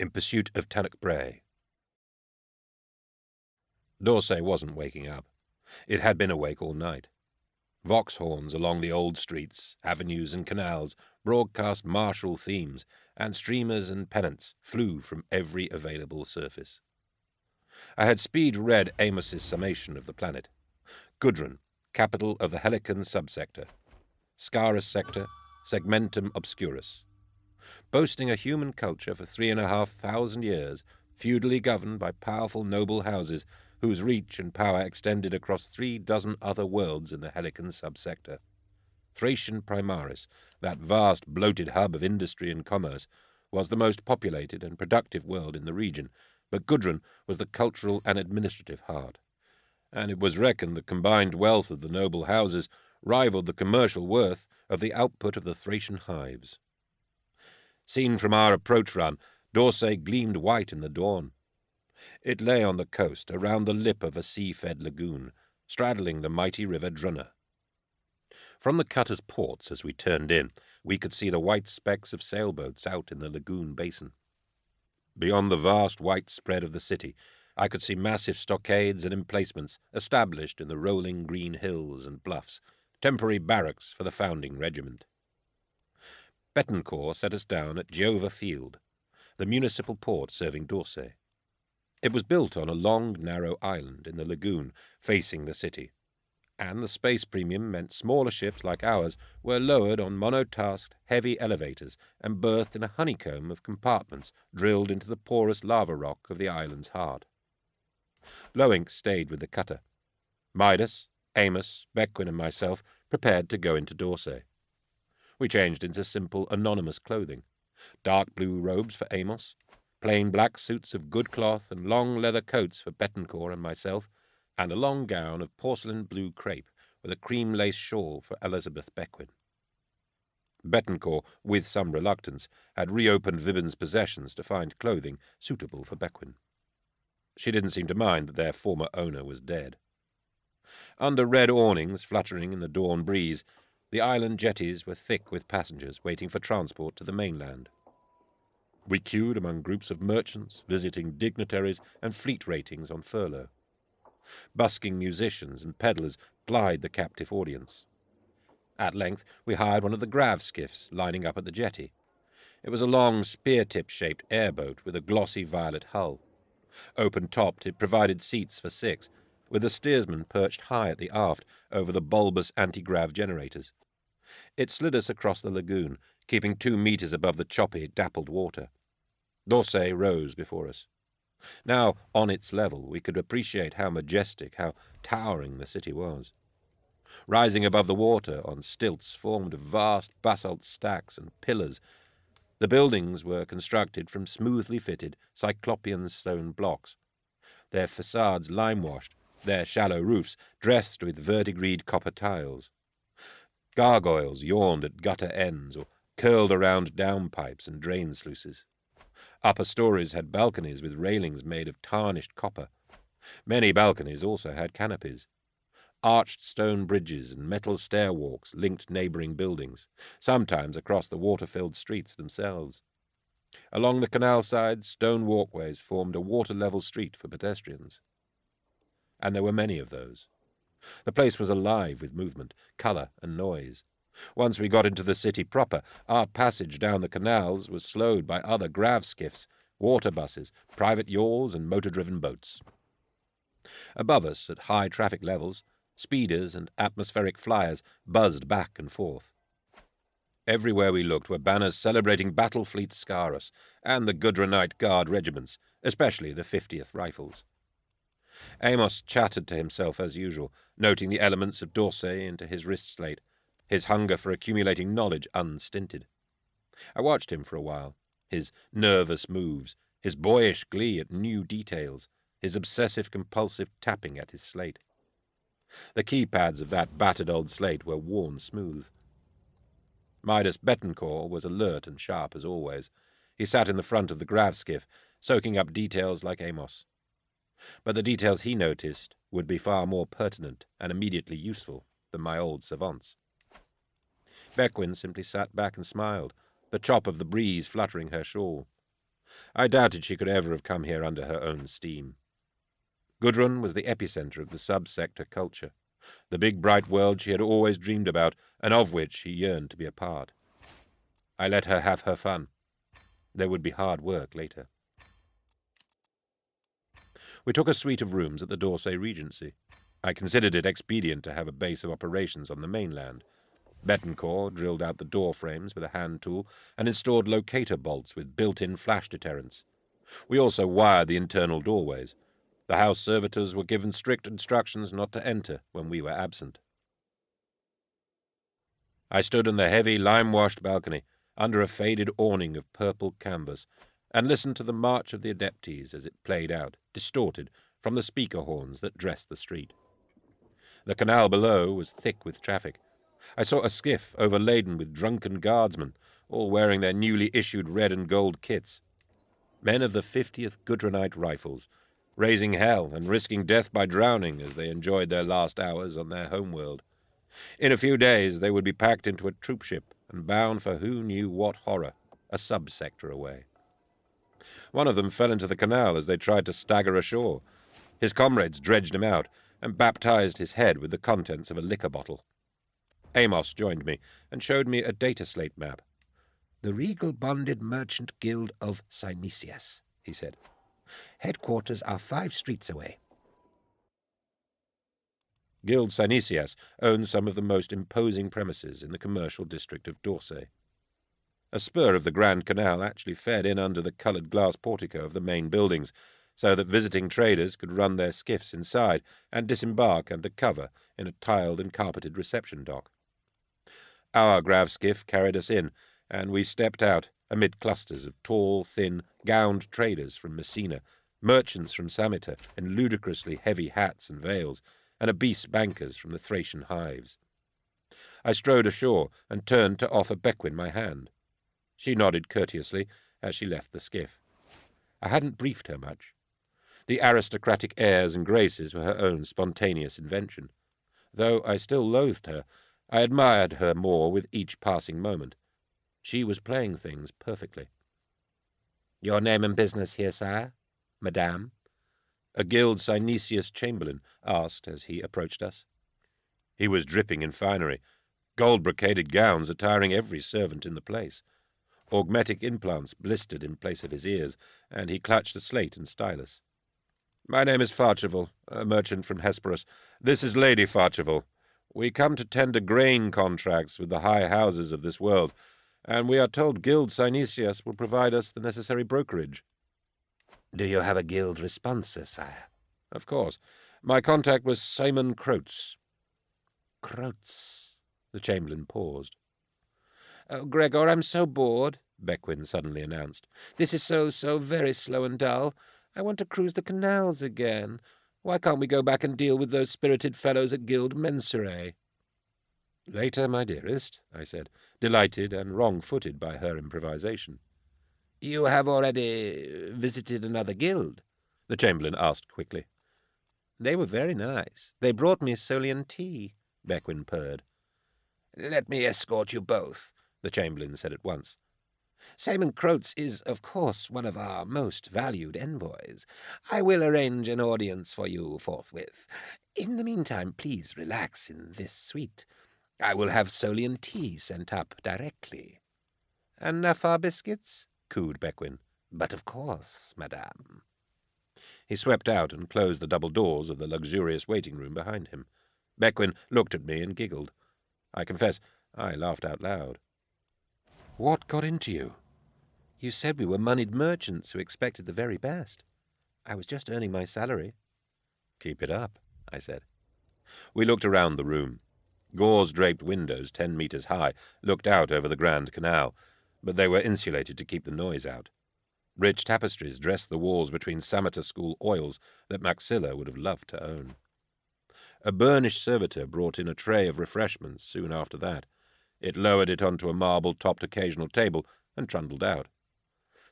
in pursuit of Tannock Bray. D'Orsay wasn't waking up. It had been awake all night. Vox horns along the old streets, avenues and canals broadcast martial themes, and streamers and pennants flew from every available surface. I had speed-read Amos's summation of the planet. Gudrun, capital of the Helican subsector. Scarus sector, segmentum obscurus. Boasting a human culture for 3,500 years, feudally governed by powerful noble houses whose reach and power extended across 36 other worlds in the Helican subsector. Thracian Primaris, that vast bloated hub of industry and commerce, was the most populated and productive world in the region, but Gudrun was the cultural and administrative heart, and it was reckoned the combined wealth of the noble houses rivaled the commercial worth of the output of the Thracian hives. Seen from our approach run, D'Orsay gleamed white in the dawn. It lay on the coast, around the lip of a sea-fed lagoon, straddling the mighty river Drunna. From the cutter's ports, as we turned in, we could see the white specks of sailboats out in the lagoon basin. Beyond the vast white spread of the city, I could see massive stockades and emplacements established in the rolling green hills and bluffs, temporary barracks for the founding regiment. Betancourt set us down at Giova Field, the municipal port serving D'Orsay. It was built on a long, narrow island in the lagoon facing the city, and the space premium meant smaller ships like ours were lowered on monotasked, heavy elevators and berthed in a honeycomb of compartments drilled into the porous lava rock of the island's heart. Loink stayed with the cutter. Midas, Amos, Beckwin, and myself prepared to go into D'Orsay. We changed into simple, anonymous clothing. Dark blue robes for Amos, plain black suits of good cloth and long leather coats for Betancourt and myself, and a long gown of porcelain blue crepe with a cream lace shawl for Elizabeth Beckwin. Betancourt, with some reluctance, had reopened Vibben's possessions to find clothing suitable for Beckwin. She didn't seem to mind that their former owner was dead. Under red awnings fluttering in the dawn breeze, the island jetties were thick with passengers waiting for transport to the mainland. We queued among groups of merchants, visiting dignitaries, and fleet ratings on furlough. Busking musicians and peddlers plied the captive audience. At length we hired one of the grav skiffs lining up at the jetty. It was a long spear-tip-shaped airboat with a glossy violet hull. Open-topped, it provided seats for 6, with the steersman perched high at the aft over the bulbous anti-grav generators. It slid us across the lagoon, keeping 2 meters above the choppy, dappled water. D'Orsay rose before us. Now, on its level, we could appreciate how majestic, how towering the city was. Rising above the water on stilts formed of vast basalt stacks and pillars, the buildings were constructed from smoothly fitted cyclopean stone blocks, their facades lime-washed, their shallow roofs dressed with verdigreed copper tiles. Gargoyles yawned at gutter ends or curled around downpipes and drain sluices. Upper stories had balconies with railings made of tarnished copper. Many balconies also had canopies. Arched stone bridges and metal stairwalks linked neighboring buildings, sometimes across the water-filled streets themselves. Along the canal sides, stone walkways formed a water-level street for pedestrians. And there were many of those. The place was alive with movement, colour, and noise. Once we got into the city proper, our passage down the canals was slowed by other grav skiffs, water buses, private yawls, and motor-driven boats. Above us, at high traffic levels, speeders and atmospheric flyers buzzed back and forth. Everywhere we looked were banners celebrating Battle Fleet Scarus and the Gudronite Guard regiments, especially the 50th Rifles. Amos chattered to himself as usual, noting the elements of D'Orsay into his wrist slate, his hunger for accumulating knowledge unstinted. I watched him for a while, his nervous moves, his boyish glee at new details, his obsessive-compulsive tapping at his slate. The keypads of that battered old slate were worn smooth. Midas Betancourt was alert and sharp as always. He sat in the front of the grav skiff, soaking up details like Amos. But the details he noticed would be far more pertinent and immediately useful than my old savants. Beckwin simply sat back and smiled, the chop of the breeze fluttering her shawl. I doubted she could ever have come here under her own steam. Gudrun was the epicenter of the sub-sector culture, the big bright world she had always dreamed about, and of which she yearned to be a part. I let her have her fun. There would be hard work later. We took a suite of rooms at the d'Orsay Regency. I considered it expedient to have a base of operations on the mainland. Betancourt drilled out the door frames with a hand tool and installed locator bolts with built-in flash deterrents. We also wired the internal doorways. The house servitors were given strict instructions not to enter when we were absent. I stood on the heavy, lime-washed balcony, under a faded awning of purple canvas, and listened to the march of the Adeptes as it played out, distorted, from the speaker horns that dressed the street. The canal below was thick with traffic. I saw a skiff overladen with drunken guardsmen, all wearing their newly issued red and gold kits. Men of the 50th Gudrunite Rifles, raising hell and risking death by drowning as they enjoyed their last hours on their homeworld. In a few days they would be packed into a troopship and bound for who knew what horror, a sub-sector away. One of them fell into the canal as they tried to stagger ashore. His comrades dredged him out and baptized his head with the contents of a liquor bottle. Amos joined me and showed me a data slate map. "The Regal Bonded Merchant Guild of Synesius," he said. "Headquarters are 5 streets away." Guild Synesius owns some of the most imposing premises in the commercial district of d'Orsay. A spur of the Grand Canal actually fed in under the coloured glass portico of the main buildings, so that visiting traders could run their skiffs inside and disembark under cover in a tiled and carpeted reception dock. Our grav skiff carried us in, and we stepped out amid clusters of tall, thin, gowned traders from Messina, merchants from Samita in ludicrously heavy hats and veils, and obese bankers from the Thracian hives. I strode ashore and turned to offer Bequin my hand. She nodded courteously as she left the skiff. I hadn't briefed her much. The aristocratic airs and graces were her own spontaneous invention. Though I still loathed her, I admired her more with each passing moment. She was playing things perfectly. "Your name and business here, sire, madame?" a Guild Synesius chamberlain asked as he approached us. He was dripping in finery, gold-brocaded gowns attiring every servant in the place. Augmetic implants blistered in place of his ears, and he clutched a slate and stylus. "My name is Farchival, a merchant from Hesperus. This is Lady Farchival. We come to tender grain contracts with the high houses of this world, and we are told Guild Synesius will provide us the necessary brokerage." "Do you have a guild responser, sire?" "Of course. My contact was Simon Croats." "Croats." The chamberlain paused. "Oh, Gregor, I'm so bored," Bequin suddenly announced. "This is so very slow and dull. I want to cruise the canals again. Why can't we go back and deal with those spirited fellows at Guild Mensurae?" "Later, my dearest," I said, delighted and wrong-footed by her improvisation. "You have already visited another guild?" the chamberlain asked quickly. "They were very nice. They brought me Solian tea," Bequin purred. "Let me escort you both," the chamberlain said at once. "Simon Croats is, of course, one of our most valued envoys. I will arrange an audience for you forthwith. In the meantime, please relax in this suite. I will have Solian tea sent up directly." "And Nafar biscuits?" cooed Bequin. "But of course, madame." He swept out and closed the double doors of the luxurious waiting room behind him. Bequin looked at me and giggled. I confess, I laughed out loud. "What got into you? You said we were moneyed merchants who expected the very best. I was just earning my salary." "Keep it up," I said. We looked around the room. Gauze-draped windows 10 meters high looked out over the Grand Canal, but they were insulated to keep the noise out. Rich tapestries dressed the walls between Samita School oils that Maxilla would have loved to own. A burnished servitor brought in a tray of refreshments soon after that. It lowered it onto a marble-topped occasional table and trundled out.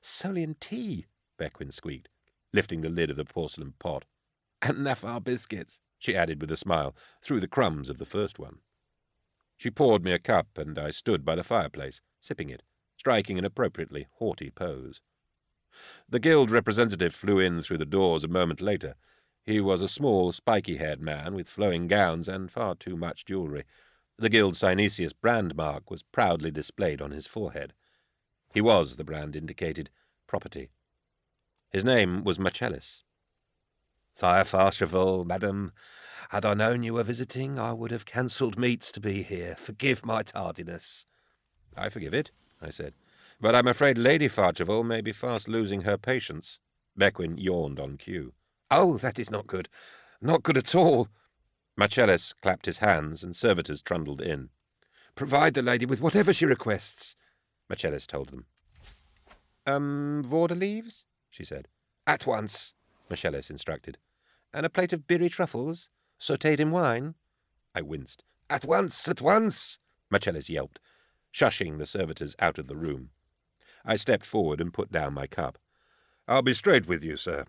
"Solian tea," Bequin squeaked, lifting the lid of the porcelain pot. "And Nafar biscuits," she added with a smile, through the crumbs of the first one. She poured me a cup, and I stood by the fireplace, sipping it, striking an appropriately haughty pose. The guild representative flew in through the doors a moment later. He was a small, spiky-haired man with flowing gowns and far too much jewellery. The guild Synesius brand mark was proudly displayed on his forehead. He was, the brand indicated, property. His name was Marcellus. "Sire Farcheval, madam, had I known you were visiting, I would have cancelled meats to be here. Forgive my tardiness." "I forgive it," I said, "but I'm afraid Lady Farcheval may be fast losing her patience." Beckwin yawned on cue. "Oh, that is not good. Not good at all." Marcellus clapped his hands, and servitors trundled in. "Provide the lady with whatever she requests," Marcellus told them. Vorder leaves?" she said. "At once," Marcellus instructed. "And a plate of birri truffles, sautéed in wine?" I winced. "At once, at once," Marcellus yelped, shushing the servitors out of the room. I stepped forward and put down my cup. "I'll be straight with you, sir.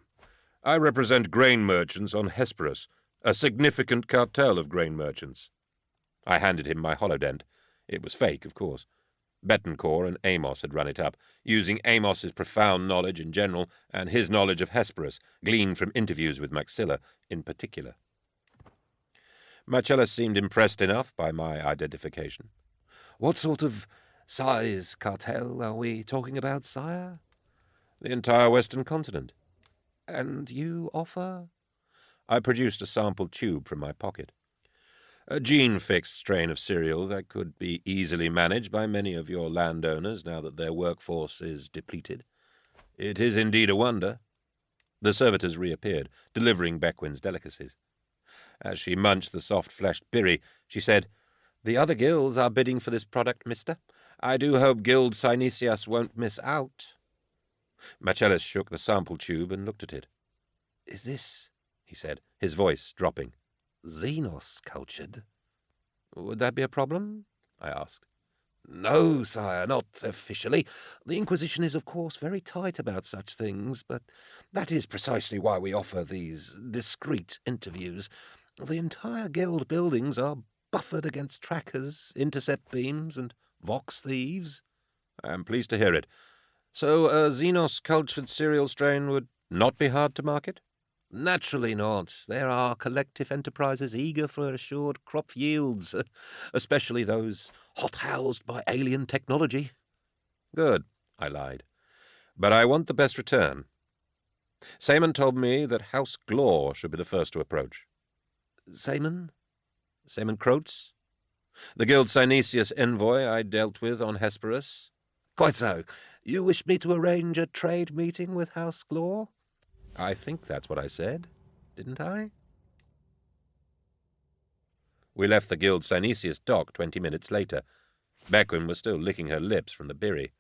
I represent grain merchants on Hesperus, a significant cartel of grain merchants." I handed him my holodent. It was fake, of course. Betancourt and Amos had run it up, using Amos's profound knowledge in general and his knowledge of Hesperus, gleaned from interviews with Maxilla in particular. Marcellus seemed impressed enough by my identification. "What sort of size cartel are we talking about, sire?" "The entire western continent." "And you offer?" I produced a sample tube from my pocket. "A gene-fixed strain of cereal that could be easily managed by many of your landowners now that their workforce is depleted. It is indeed a wonder." The servitors reappeared, delivering Beckwin's delicacies. As she munched the soft-fleshed birri, she said, "The other guilds are bidding for this product, mister. I do hope Guild Synesius won't miss out." Marcellus shook the sample tube and looked at it. "Is this," he said, his voice dropping, "Xenos cultured?" "Would that be a problem?" I asked. "No, sire, not officially. The Inquisition is, of course, very tight about such things, but that is precisely why we offer these discreet interviews. The entire guild buildings are buffered against trackers, intercept beams, and vox thieves." "I am pleased to hear it. So a Xenos-cultured cereal strain would not be hard to market?" "Naturally not. There are collective enterprises eager for assured crop yields, especially those hot-housed by alien technology." "Good," I lied. "But I want the best return. Seaman told me that House Glor should be the first to approach." "Seaman?" "Seaman Croats? The Guild Synesius envoy I dealt with on Hesperus." "Quite so. You wish me to arrange a trade meeting with House Glor?" "I think that's what I said, didn't I?" We left the Guild Synesius dock 20 minutes later. Beckwin was still licking her lips from the birri.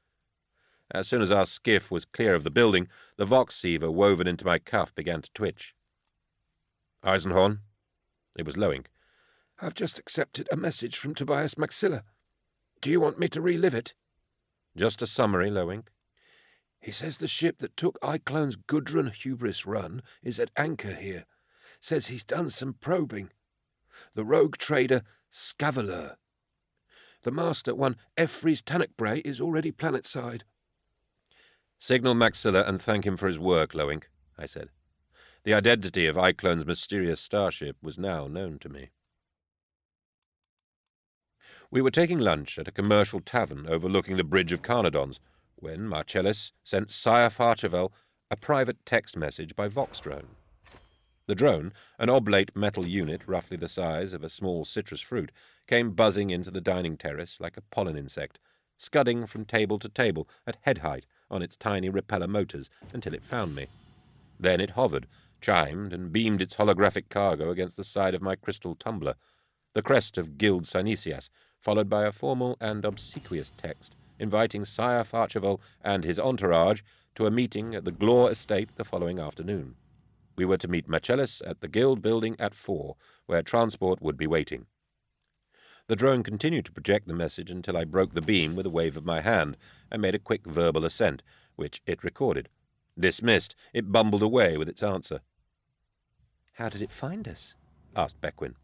As soon as our skiff was clear of the building, the vox seaver woven into my cuff began to twitch. "Eisenhorn?" It was Loink. "I've just accepted a message from Tobias Maxilla. Do you want me to relive it?" "Just a summary, Loink." "He says the ship that took Iclone's Gudrun Hubris run is at anchor here. Says he's done some probing. The rogue trader Scaveler. The master, one Ep3's Tannock is already planetside." "Signal Maxilla and thank him for his work, Loink," I said. The identity of Iclone's mysterious starship was now known to me. We were taking lunch at a commercial tavern overlooking the Bridge of Carnadons when Marcellus sent Sire Farcheval a private text message by Vox drone. The drone, an oblate metal unit roughly the size of a small citrus fruit, came buzzing into the dining terrace like a pollen insect, scudding from table to table at head height on its tiny repeller motors until it found me. Then it hovered, chimed, and beamed its holographic cargo against the side of my crystal tumbler, the crest of Guild Synesius, followed by a formal and obsequious text inviting Sire Farcheval and his entourage to a meeting at the Glor estate the following afternoon. We were to meet Marcellus at the Guild building at 4, where transport would be waiting. The drone continued to project the message until I broke the beam with a wave of my hand and made a quick verbal assent, which it recorded. Dismissed, it bumbled away with its answer. "How did it find us?" asked Beckwin.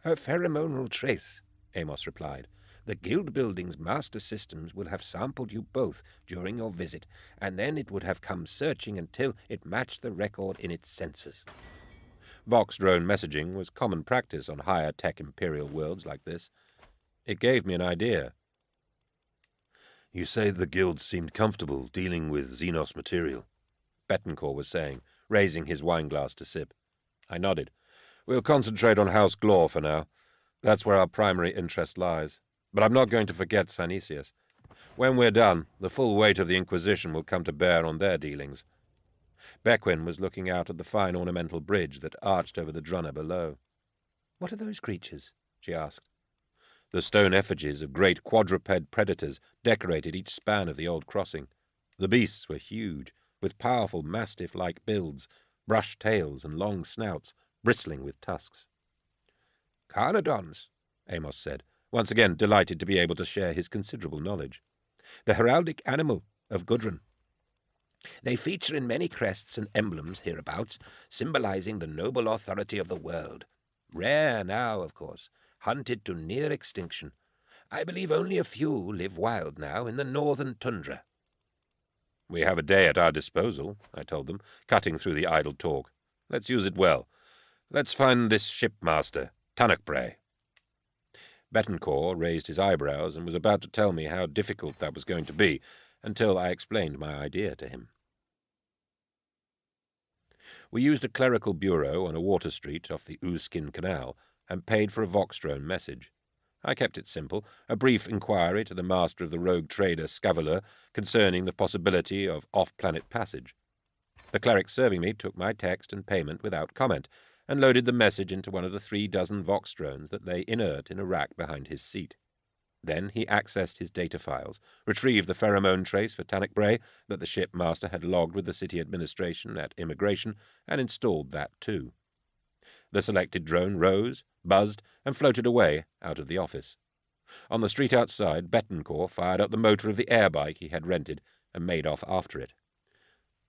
"A pheromonal trace," Amos replied. The guild building's master systems will have sampled you both during your visit, and then it would have come searching until it matched the record in its sensors. Vox drone messaging was common practice on higher-tech Imperial worlds like this. It gave me an idea. You say the guild seemed comfortable dealing with Xenos material, Betancourt was saying, raising his wineglass to sip. I nodded. We'll concentrate on House Glor for now. That's where our primary interest lies. But I'm not going to forget Synesius. When we're done, the full weight of the Inquisition will come to bear on their dealings. Bequin was looking out at the fine ornamental bridge that arched over the Drunner below. What are those creatures? She asked. The stone effigies of great quadruped predators decorated each span of the old crossing. The beasts were huge, with powerful mastiff-like builds, brushed tails and long snouts, bristling with tusks. Carnodons, Amos said, once again delighted to be able to share his considerable knowledge. The heraldic animal of Gudrun. They feature in many crests and emblems hereabouts, symbolizing the noble authority of the world. Rare now, of course, hunted to near extinction. I believe only a few live wild now in the northern tundra. We have a day at our disposal, I told them, cutting through the idle talk. Let's use it well. Let's find this shipmaster, Tanakbray. Betancourt raised his eyebrows and was about to tell me how difficult that was going to be, until I explained my idea to him. We used a clerical bureau on a water street off the Ooskin Canal and paid for a Voxdrone message. I kept it simple, a brief inquiry to the master of the rogue trader Scaveler concerning the possibility of off-planet passage. The cleric serving me took my text and payment without comment, and loaded the message into one of the 36 Voxdrones that lay inert in a rack behind his seat. Then he accessed his data files, retrieved the pheromone trace for Tanakbray that the shipmaster had logged with the city administration at immigration, and installed that too. The selected drone rose, buzzed, and floated away out of the office. On the street outside, Betancourt fired up the motor of the air bike he had rented and made off after it.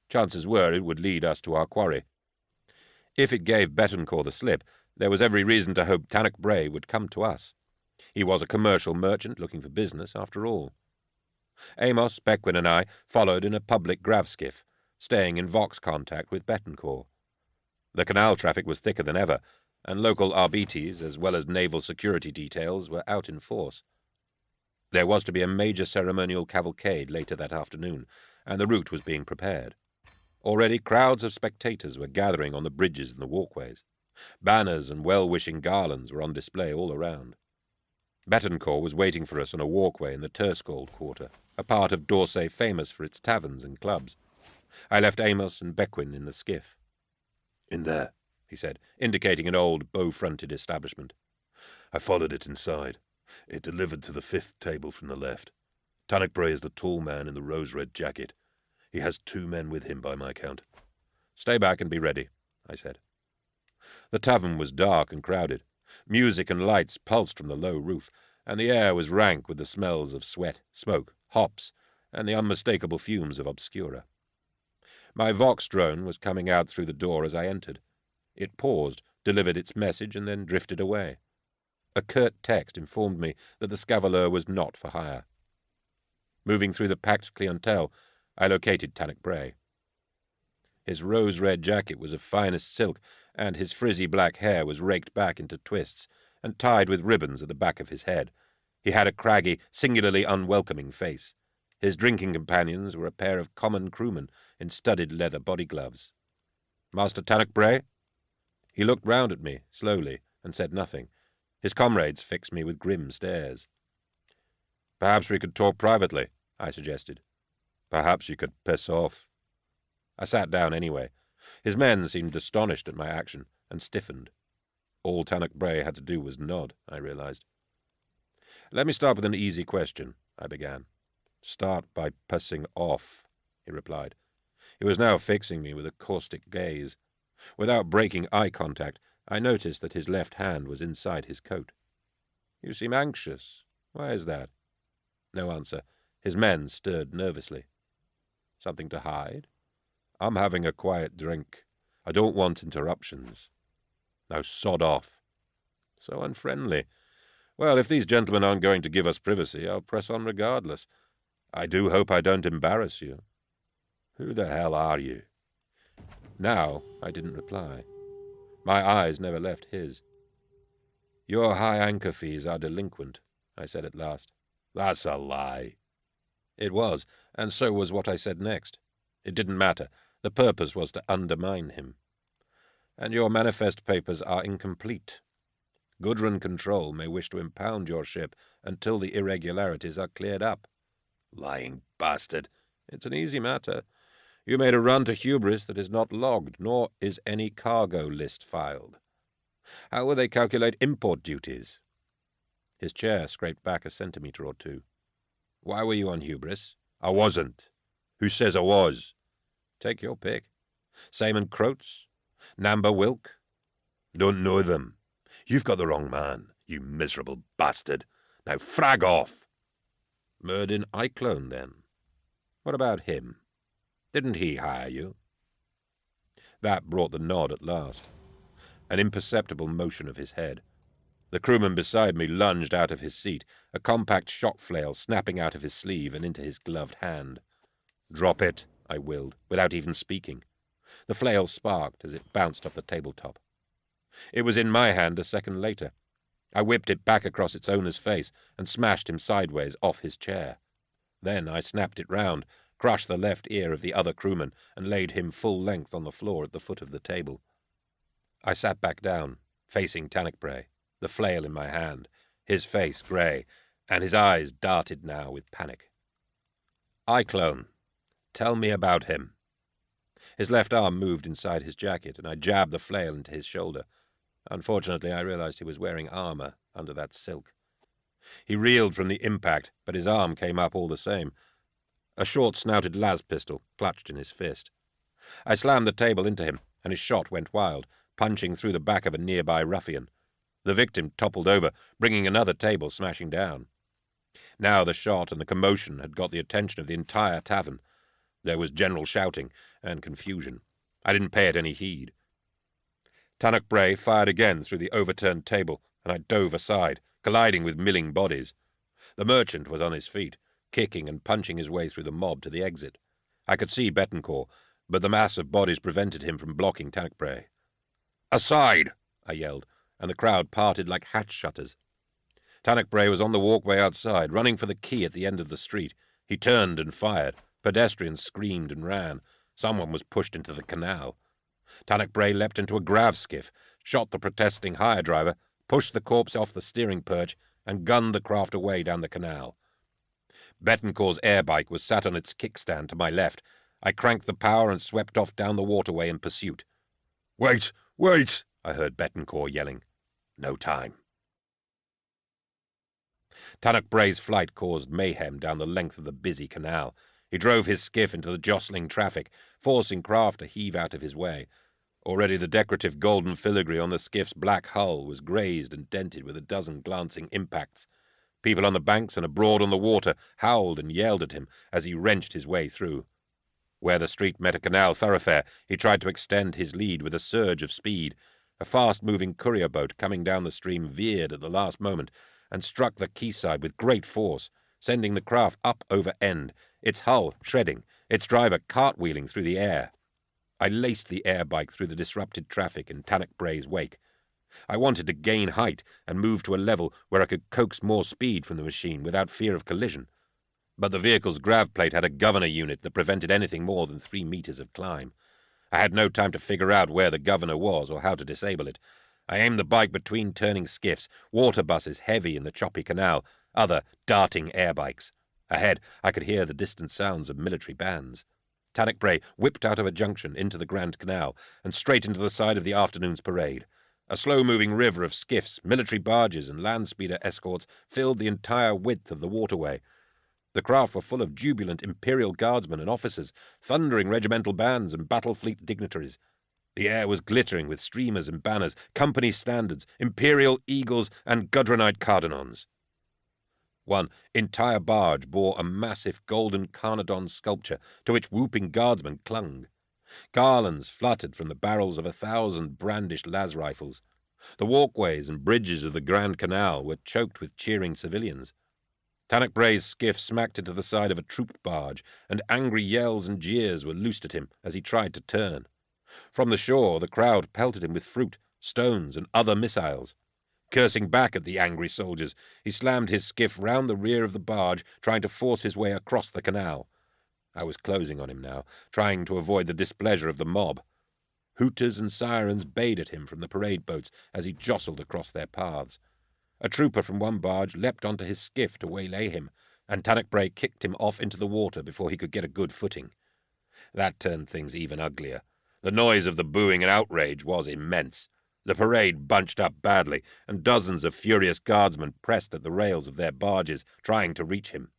Chances were it would lead us to our quarry. If it gave Betancourt the slip, there was every reason to hope Tanakbray would come to us. He was a commercial merchant looking for business, after all. Amos, Bequin, and I followed in a public gravskiff, staying in Vox contact with Betancourt. The canal traffic was thicker than ever, and local RBTs, as well as naval security details, were out in force. There was to be a major ceremonial cavalcade later that afternoon, and the route was being prepared. Already crowds of spectators were gathering on the bridges and the walkways. Banners and well-wishing garlands were on display all around. Betancourt was waiting for us on a walkway in the Terskold quarter, a part of D'Orsay famous for its taverns and clubs. I left Amos and Bequin in the skiff. In there, he said, indicating an old, bow-fronted establishment. I followed it inside. It delivered to the 5th table from the left. Tanakbray is the tall man in the rose-red jacket. He has 2 men with him by my count. Stay back and be ready, I said. The tavern was dark and crowded. Music and lights pulsed from the low roof, and the air was rank with the smells of sweat, smoke, hops, and the unmistakable fumes of Obscura. My Vox drone was coming out through the door as I entered. It paused, delivered its message, and then drifted away. A curt text informed me that the Scaveler was not for hire. Moving through the packed clientele, I located Tanakbray. His rose-red jacket was of finest silk, and his frizzy black hair was raked back into twists and tied with ribbons at the back of his head. He had a craggy, singularly unwelcoming face. His drinking companions were a pair of common crewmen in studded leather body gloves. "Master Tanakbray?" He looked round at me, slowly, and said nothing. His comrades fixed me with grim stares. "Perhaps we could talk privately," I suggested. "Perhaps you could piss off." I sat down anyway. His men seemed astonished at my action, and stiffened. All Tanakbray had to do was nod, I realized. "Let me start with an easy question," I began. "Start by pissing off," he replied. He was now fixing me with a caustic gaze. Without breaking eye contact, I noticed that his left hand was inside his coat. "You seem anxious. Why is that?" No answer. His men stirred nervously. "Something to hide?" "I'm having a quiet drink. I don't want interruptions." "Now sod off." So unfriendly. Well, if these gentlemen aren't going to give us privacy, I'll press on regardless. I do hope I don't embarrass you. Who the hell are you? Now I didn't reply. My eyes never left his. Your high anchor fees are delinquent, I said at last. That's a lie. It was, and so was what I said next. It didn't matter. The purpose was to undermine him. And your manifest papers are incomplete. Gudrun Control may wish to impound your ship until the irregularities are cleared up. Lying bastard. It's an easy matter. You made a run to hubris that is not logged, nor is any cargo list filed. How will they calculate import duties? His chair scraped back a centimetre or two. Why were you on hubris? I wasn't. Who says I was? Take your pick. Simon Croats? Namba Wilk? Don't know them. You've got the wrong man, you miserable bastard. Now frag off. Merdin Iclone, then. What about him? Didn't he hire you? That brought the nod at last. An imperceptible motion of his head. The crewman beside me lunged out of his seat, a compact shock flail snapping out of his sleeve and into his gloved hand. Drop it, I willed, without even speaking. The flail sparked as it bounced off the tabletop. It was in my hand a second later. I whipped it back across its owner's face and smashed him sideways off his chair. Then I snapped it round, crushed the left ear of the other crewman, and laid him full length on the floor at the foot of the table. I sat back down, facing Tannochbray, the flail in my hand, his face grey, and his eyes darted now with panic. Iclone, tell me about him. His left arm moved inside his jacket, and I jabbed the flail into his shoulder. Unfortunately, I realized he was wearing armor under that silk. He reeled from the impact, but his arm came up all the same. A short-snouted las pistol clutched in his fist. I slammed the table into him, and his shot went wild, punching through the back of a nearby ruffian. The victim toppled over, bringing another table smashing down. Now the shot and the commotion had got the attention of the entire tavern. There was general shouting and confusion. I didn't pay it any heed. Tannochbray fired again through the overturned table, and I dove aside, colliding with milling bodies. The merchant was on his feet, kicking and punching his way through the mob to the exit. I could see Betancourt, but the mass of bodies prevented him from blocking Tannochbray. "Aside!" I yelled, and the crowd parted like hatch shutters. Tannochbray was on the walkway outside, running for the quay at the end of the street. He turned and fired. Pedestrians screamed and ran. Someone was pushed into the canal. Tannochbray leapt into a grav skiff, shot the protesting hire driver, pushed the corpse off the steering perch, and gunned the craft away down the canal. Betancourt's air bike was sat on its kickstand to my left. I cranked the power and swept off down the waterway in pursuit. "Wait! Wait!" I heard Betancourt yelling. No time. Tannochbray's flight caused mayhem down the length of the busy canal. He drove his skiff into the jostling traffic, forcing craft to heave out of his way. Already the decorative golden filigree on the skiff's black hull was grazed and dented with a dozen glancing impacts. People on the banks and abroad on the water howled and yelled at him as he wrenched his way through. Where the street met a canal thoroughfare, he tried to extend his lead with a surge of speed. A fast-moving courier boat coming down the stream veered at the last moment and struck the quayside with great force, sending the craft up over end, its hull shredding, its driver cartwheeling through the air. I laced the air bike through the disrupted traffic in Tannochbray's wake. I wanted to gain height and move to a level where I could coax more speed from the machine without fear of collision. But the vehicle's grav plate had a governor unit that prevented anything more than 3 meters of climb. I had no time to figure out where the governor was or how to disable it. I aimed the bike between turning skiffs, water buses heavy in the choppy canal, other darting air bikes. Ahead, I could hear the distant sounds of military bands. Tannochbray whipped out of a junction into the Grand Canal and straight into the side of the afternoon's parade. A slow-moving river of skiffs, military barges, and land speeder escorts filled the entire width of the waterway. The craft were full of jubilant Imperial Guardsmen and officers, thundering regimental bands and battle fleet dignitaries. The air was glittering with streamers and banners, company standards, Imperial eagles, and Gudronite cardinons. One entire barge bore a massive golden Carnadon sculpture to which whooping guardsmen clung. Garlands fluttered from the barrels of 1,000 brandished las rifles. The walkways and bridges of the Grand Canal were choked with cheering civilians. Tannock Bray's skiff smacked into the side of a troop barge, and angry yells and jeers were loosed at him as he tried to turn. From the shore, the crowd pelted him with fruit, stones, and other missiles. Cursing back at the angry soldiers, he slammed his skiff round the rear of the barge, trying to force his way across the canal. I was closing on him now, trying to avoid the displeasure of the mob. Hooters and sirens bayed at him from the parade boats as he jostled across their paths. A trooper from one barge leapt onto his skiff to waylay him, and Tannock Bray kicked him off into the water before he could get a good footing. That turned things even uglier. The noise of the booing and outrage was immense. The parade bunched up badly, and dozens of furious guardsmen pressed at the rails of their barges, trying to reach him.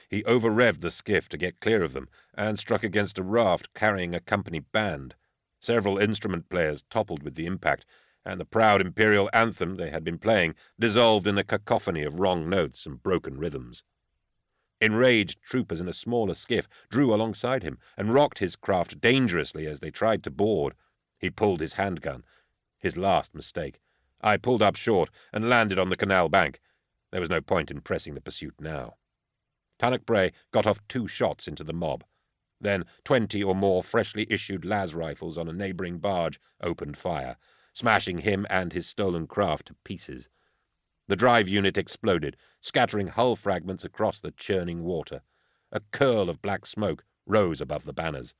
He over-revved the skiff to get clear of them, and struck against a raft carrying a company band. Several instrument players toppled with the impact, and the proud imperial anthem they had been playing dissolved in a cacophony of wrong notes and broken rhythms. Enraged troopers in a smaller skiff drew alongside him and rocked his craft dangerously as they tried to board. He pulled his handgun. His last mistake. I pulled up short and landed on the canal bank. There was no point in pressing the pursuit now. Tannock Bray got off 2 shots into the mob. Then 20 or more freshly issued las rifles on a neighbouring barge opened fire, smashing him and his stolen craft to pieces. The drive unit exploded, scattering hull fragments across the churning water. A curl of black smoke rose above the banners.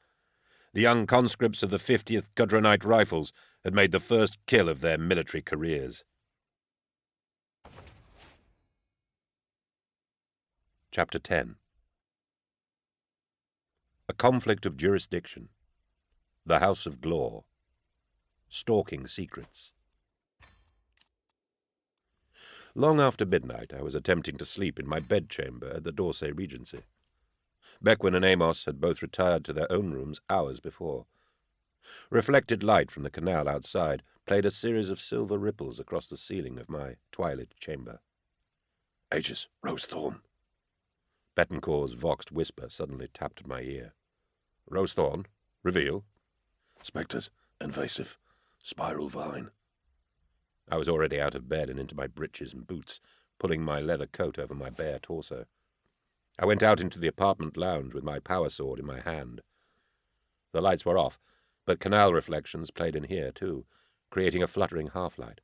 The young conscripts of the 50th Gudronite Rifles had made the first kill of their military careers. Chapter 10. A conflict of jurisdiction. The House of Glore. Stalking secrets. Long after midnight, I was attempting to sleep in my bedchamber at the d'Orsay Regency. Beckwin and Amos had both retired to their own rooms hours before. Reflected light from the canal outside played a series of silver ripples across the ceiling of my twilit chamber. Aegis, Rosethorn. Betancourt's voxed whisper suddenly tapped at my ear. Rosethorn? Reveal. Spectres, invasive, spiral vine. I was already out of bed and into my breeches and boots, pulling my leather coat over my bare torso. I went out into the apartment lounge with my power sword in my hand. The lights were off, but canal reflections played in here too, creating a fluttering half-light.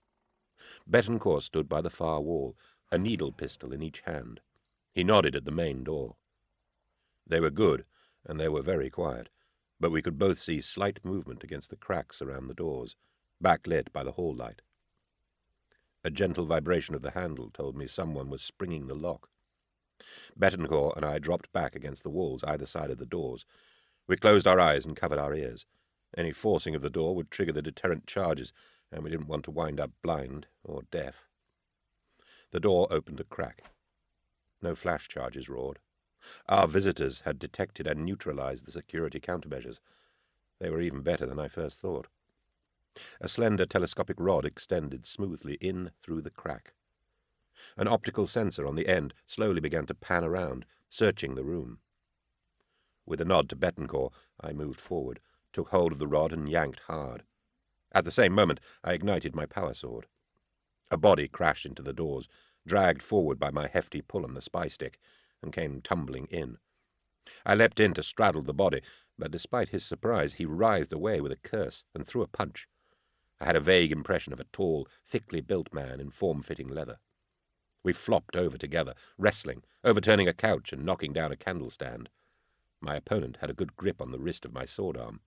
Betancourt stood by the far wall, a needle pistol in each hand. He nodded at the main door. They were good, and they were very quiet, but we could both see slight movement against the cracks around the doors, backlit by the hall light. A gentle vibration of the handle told me someone was springing the lock. Betancourt and I dropped back against the walls either side of the doors. We closed our eyes and covered our ears. Any forcing of the door would trigger the deterrent charges, and we didn't want to wind up blind or deaf. The door opened a crack. No flash charges roared. Our visitors had detected and neutralized the security countermeasures. They were even better than I first thought. A slender telescopic rod extended smoothly in through the crack. An optical sensor on the end slowly began to pan around, searching the room. With a nod to Betancourt, I moved forward, took hold of the rod and yanked hard. At the same moment, I ignited my power sword. A body crashed into the doors, dragged forward by my hefty pull on the spy stick, and came tumbling in. I leapt in to straddle the body, but despite his surprise, he writhed away with a curse and threw a punch. I had a vague impression of a tall, thickly built man in form-fitting leather. We flopped over together, wrestling, overturning a couch and knocking down a candle-stand. My opponent had a good grip on the wrist of my sword-arm.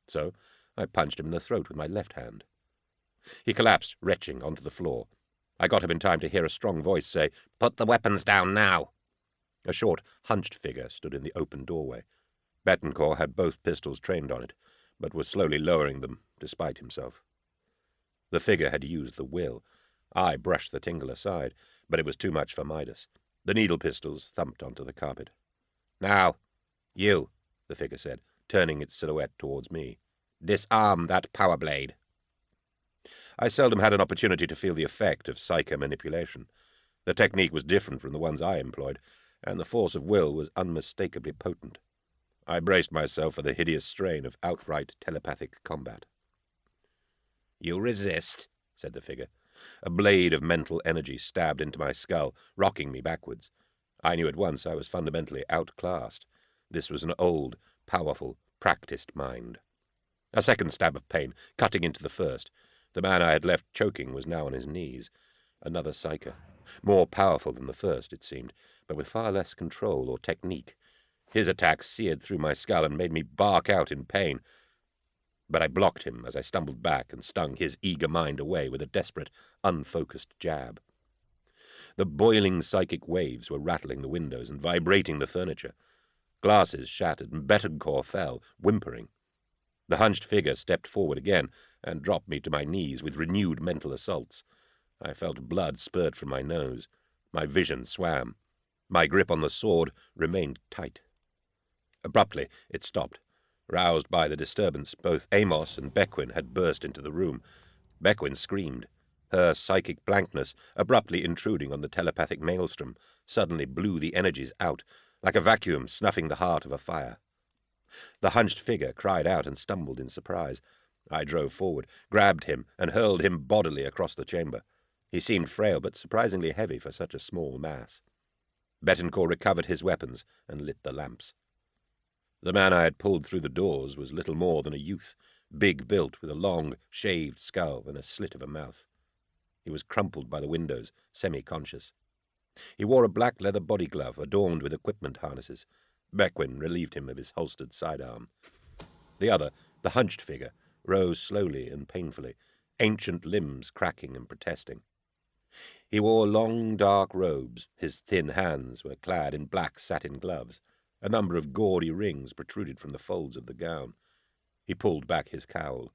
So I punched him in the throat with my left hand. He collapsed, retching, onto the floor. I got him in time to hear a strong voice say, "Put the weapons down now!" A short, hunched figure stood in the open doorway. Betancourt had both pistols trained on it, but was slowly lowering them, despite himself. The figure had used the will. I brushed the tingle aside, but it was too much for Midas. The needle pistols thumped onto the carpet. "Now, you," the figure said, turning its silhouette towards me. "Disarm that power blade." I seldom had an opportunity to feel the effect of psycho-manipulation. The technique was different from the ones I employed, and the force of will was unmistakably potent. I braced myself for the hideous strain of outright telepathic combat. "You resist," said the figure. A blade of mental energy stabbed into my skull, rocking me backwards. I knew at once I was fundamentally outclassed. This was an old, powerful, practiced mind. A second stab of pain, cutting into the first. The man I had left choking was now on his knees. Another psyker. More powerful than the first, it seemed, but with far less control or technique. His attack seared through my skull and made me bark out in pain. But I blocked him as I stumbled back and stung his eager mind away with a desperate, unfocused jab. The boiling psychic waves were rattling the windows and vibrating the furniture. Glasses shattered and Betancourt fell, whimpering. The hunched figure stepped forward again and dropped me to my knees with renewed mental assaults. I felt blood spurt from my nose. My vision swam. My grip on the sword remained tight. Abruptly, it stopped. Roused by the disturbance, both Amos and Bequin had burst into the room. Bequin screamed. Her psychic blankness, abruptly intruding on the telepathic maelstrom, suddenly blew the energies out, like a vacuum snuffing the heart of a fire. The hunched figure cried out and stumbled in surprise. I drove forward, grabbed him, and hurled him bodily across the chamber. He seemed frail, but surprisingly heavy for such a small mass. Betancourt recovered his weapons and lit the lamps. The man I had pulled through the doors was little more than a youth, big-built, with a long, shaved skull and a slit of a mouth. He was crumpled by the windows, semi-conscious. He wore a black leather body glove adorned with equipment harnesses. Bequin relieved him of his holstered sidearm. The other, the hunched figure, rose slowly and painfully, ancient limbs cracking and protesting. He wore long, dark robes. His thin hands were clad in black satin gloves. A number of gaudy rings protruded from the folds of the gown. He pulled back his cowl.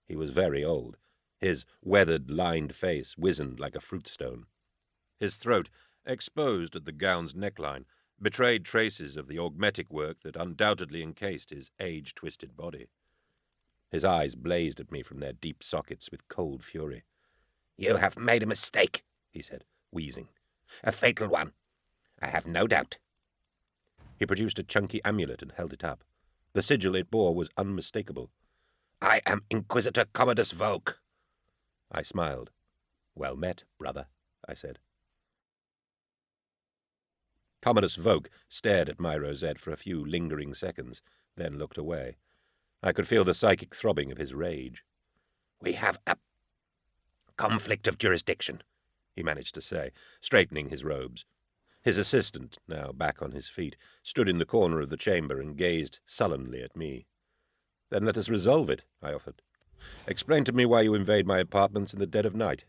He was very old. His weathered, lined face wizened like a fruitstone. His throat, exposed at the gown's neckline, betrayed traces of the augmetic work that undoubtedly encased his age-twisted body. His eyes blazed at me from their deep sockets with cold fury. "You have made a mistake," he said, wheezing. "A fatal one, I have no doubt." He produced a chunky amulet and held it up. The sigil it bore was unmistakable. "I am Inquisitor Commodus Vogue." I smiled. "Well met, brother," I said. Commodus Vogue stared at my rosette for a few lingering seconds, then looked away. I could feel the psychic throbbing of his rage. "We have a conflict of jurisdiction," he managed to say, straightening his robes. His assistant, now back on his feet, stood in the corner of the chamber and gazed sullenly at me. "Then let us resolve it," I offered. "Explain to me why you invade my apartments in the dead of night."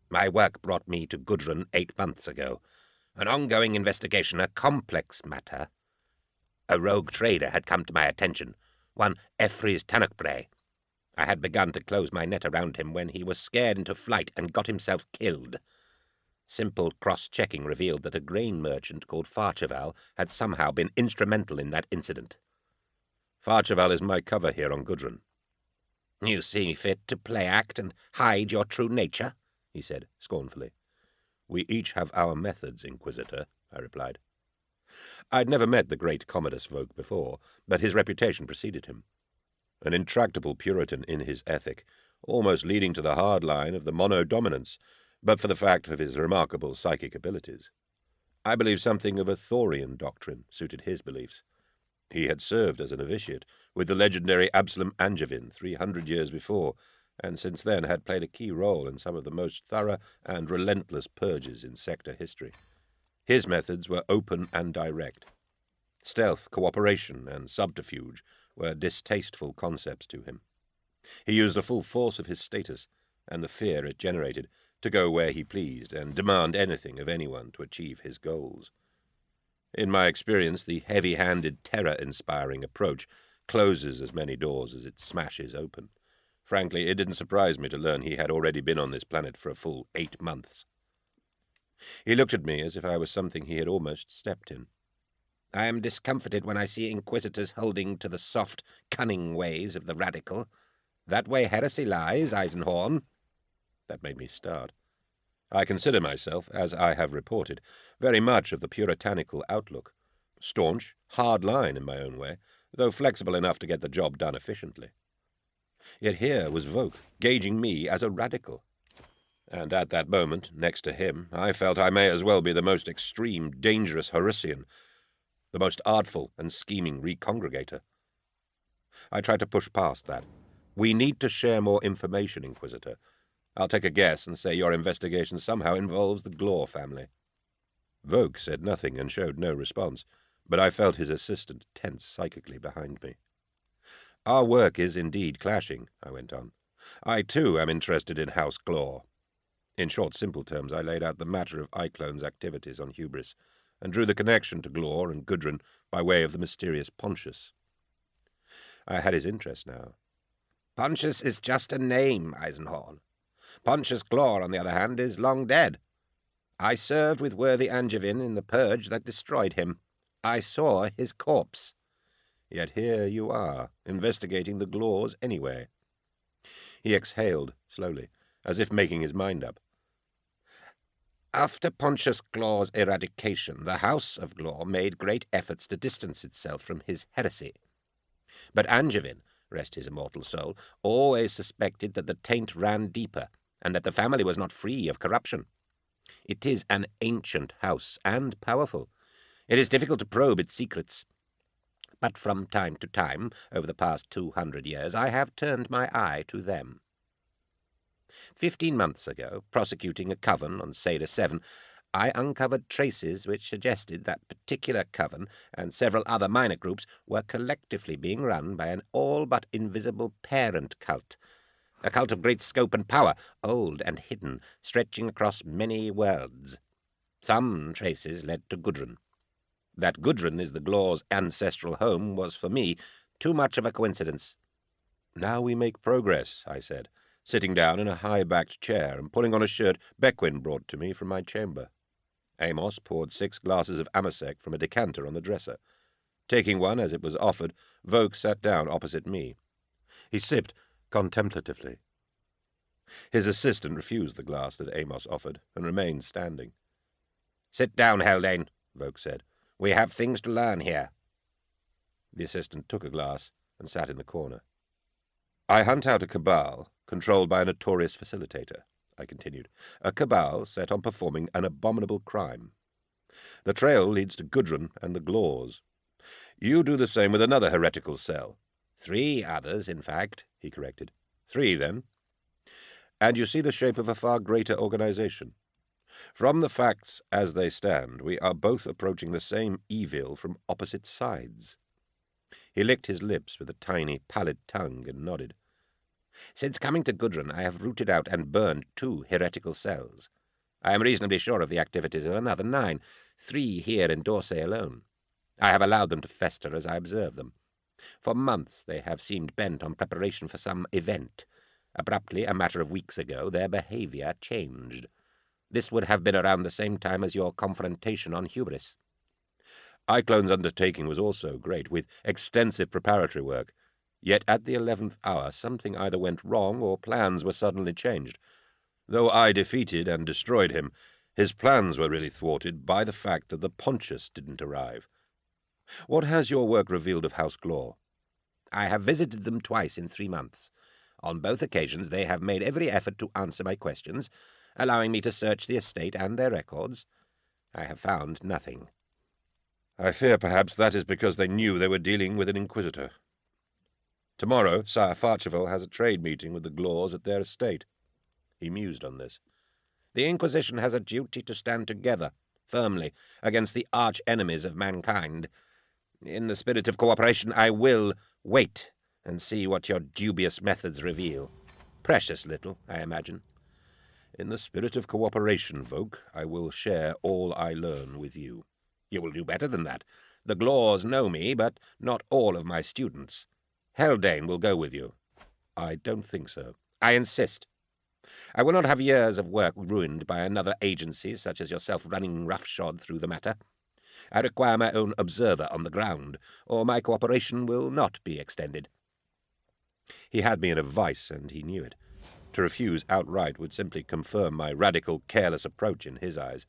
"My work brought me to Gudrun 8 months ago. An ongoing investigation, a complex matter. A rogue trader had come to my attention, one ep3's Tanakbray. I had begun to close my net around him when he was scared into flight and got himself killed. Simple cross-checking revealed that a grain merchant called Farcheval had somehow been instrumental in that incident." "Farcheval is my cover here on Gudrun." "You see fit to play act and hide your true nature?" he said scornfully. "We each have our methods, Inquisitor," I replied. I'd never met the great Commodus Vogue before, but his reputation preceded him. An intractable Puritan in his ethic, almost leading to the hard line of the mono-dominance, but for the fact of his remarkable psychic abilities. I believe something of a Thorian doctrine suited his beliefs. He had served as a novitiate with the legendary Absalom Angevin 300 years before, and since then had played a key role in some of the most thorough and relentless purges in sector history. His methods were open and direct. Stealth, cooperation, and subterfuge were distasteful concepts to him. He used the full force of his status, and the fear it generated, to go where he pleased and demand anything of anyone to achieve his goals. In my experience, the heavy-handed, terror-inspiring approach closes as many doors as it smashes open. Frankly, it didn't surprise me to learn he had already been on this planet for a full 8 months. He looked at me as if I was something he had almost stepped in. "I am discomfited when I see inquisitors holding to the soft, cunning ways of the radical. That way heresy lies, Eisenhorn." That made me start. I consider myself, as I have reported, very much of the puritanical outlook. Staunch, hard line in my own way, though flexible enough to get the job done efficiently. Yet here was Vogue, gauging me as a radical. And at that moment, next to him, I felt I may as well be the most extreme, dangerous Horusian, the most artful and scheming recongregator. I tried to push past that. We need to share more information, Inquisitor. I'll take a guess and say your investigation somehow involves the Glor family. Vogue said nothing and showed no response, but I felt his assistant tense psychically behind me. Our work is indeed clashing, I went on. I, too, am interested in House Glor. In short, simple terms, I laid out the matter of iClone's activities on Hubris, and drew the connection to Glor and Gudrun by way of the mysterious Pontius. I had his interest now. Pontius is just a name, Eisenhorn. Pontius Glor, on the other hand, is long dead. I served with worthy Angevin in the purge that destroyed him. I saw his corpse. Yet here you are, investigating the Glors anyway. He exhaled slowly, as if making his mind up. After Pontius Glor's eradication, the House of Glor made great efforts to distance itself from his heresy. But Angevin, rest his immortal soul, always suspected that the taint ran deeper, and that the family was not free of corruption. It is an ancient house, and powerful. It is difficult to probe its secrets. But from time to time, over the past 200 years, I have turned my eye to them. 15 months ago, prosecuting a coven on Seda 7, I uncovered traces which suggested that particular coven and several other minor groups were collectively being run by an all but invisible parent cult, a cult of great scope and power, old and hidden, stretching across many worlds. Some traces led to Gudrun. That Gudrun is the Glor's ancestral home was, for me, too much of a coincidence. Now we make progress, I said, sitting down in a high-backed chair and pulling on a shirt Bequin brought to me from my chamber. Amos poured 6 glasses of Amasec from a decanter on the dresser. Taking one as it was offered, Vogue sat down opposite me. He sipped contemplatively. His assistant refused the glass that Amos offered and remained standing. "Sit down, Haldane," Vogue said. "We have things to learn here." The assistant took a glass and sat in the corner. "I hunt out a cabal controlled by a notorious facilitator," I continued, "a cabal set on performing an abominable crime. The trail leads to Gudrun and the Glors. You do the same with another heretical cell." 3 others, in fact, he corrected. 3, then. And you see the shape of a far greater organization. From the facts as they stand, we are both approaching the same evil from opposite sides. He licked his lips with a tiny, pallid tongue and nodded. "Since coming to Gudrun, I have rooted out and burned 2 heretical cells. I am reasonably sure of the activities of another 9, 3 here in Dorsey alone. I have allowed them to fester as I observe them. For months they have seemed bent on preparation for some event. Abruptly, a matter of weeks ago, their behavior changed. This would have been around the same time as your confrontation on Hubris." iClone's undertaking was also great, with extensive preparatory work. Yet at the 11th hour something either went wrong or plans were suddenly changed. Though I defeated and destroyed him, his plans were really thwarted by the fact that the Pontius didn't arrive. What has your work revealed of House Glor? "I have visited them twice in 3 months. On both occasions they have made every effort to answer my questions, allowing me to search the estate and their records. I have found nothing." "I fear perhaps that is because they knew they were dealing with an Inquisitor. Tomorrow, Sire Farchival has a trade meeting with the Glors at their estate." He mused on this. "The Inquisition has a duty to stand together, firmly, against the arch-enemies of mankind. In the spirit of cooperation, I will wait and see what your dubious methods reveal. Precious little, I imagine." "In the spirit of cooperation, Vogue, I will share all I learn with you." "You will do better than that. The Glors know me, but not all of my students. Haldane will go with you." "I don't think so." "I insist. I will not have years of work ruined by another agency such as yourself running roughshod through the matter. I require my own observer on the ground, or my cooperation will not be extended." He had me in a vice, and he knew it. To refuse outright would simply confirm my radical, careless approach in his eyes,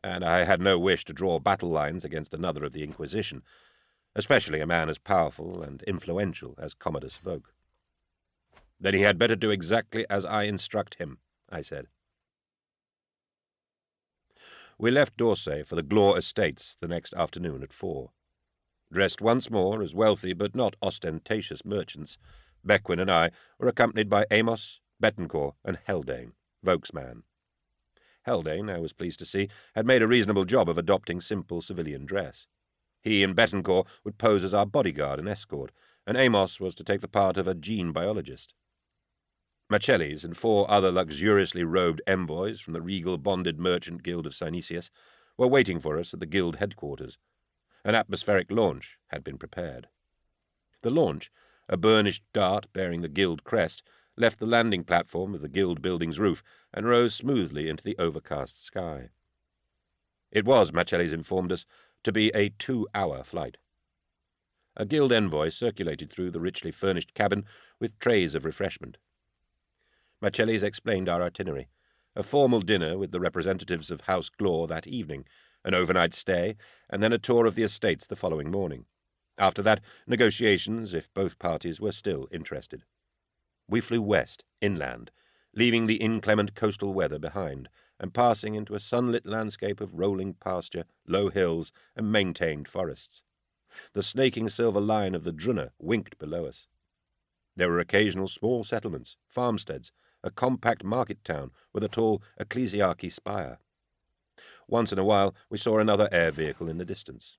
and I had no wish to draw battle lines against another of the Inquisition, especially a man as powerful and influential as Commodus Vogue. "Then he had better do exactly as I instruct him," I said. We left D'Orsay for the Glore Estates the next afternoon at 4. Dressed once more as wealthy but not ostentatious merchants, Bequin and I were accompanied by Amos, Bettencourt, and Haldane, Vaux's man. Haldane, I was pleased to see, had made a reasonable job of adopting simple civilian dress. He and Bettencourt would pose as our bodyguard and escort, and Amos was to take the part of a gene biologist. Machellis and 4 other luxuriously robed envoys from the regal bonded merchant guild of Synesius were waiting for us at the guild headquarters. An atmospheric launch had been prepared. The launch, a burnished dart bearing the guild crest, left the landing platform of the guild building's roof and rose smoothly into the overcast sky. It was, Machellis informed us, to be a 2-hour flight. A guild envoy circulated through the richly furnished cabin with trays of refreshment. Machellis explained our itinerary: a formal dinner with the representatives of House Glore that evening, an overnight stay, and then a tour of the estates the following morning. After that, negotiations, if both parties were still interested. We flew west, inland, leaving the inclement coastal weather behind, and passing into a sunlit landscape of rolling pasture, low hills, and maintained forests. The snaking silver line of the Drunner winked below us. There were occasional small settlements, farmsteads, a compact market town with a tall ecclesiarchy spire. Once in a while we saw another air vehicle in the distance.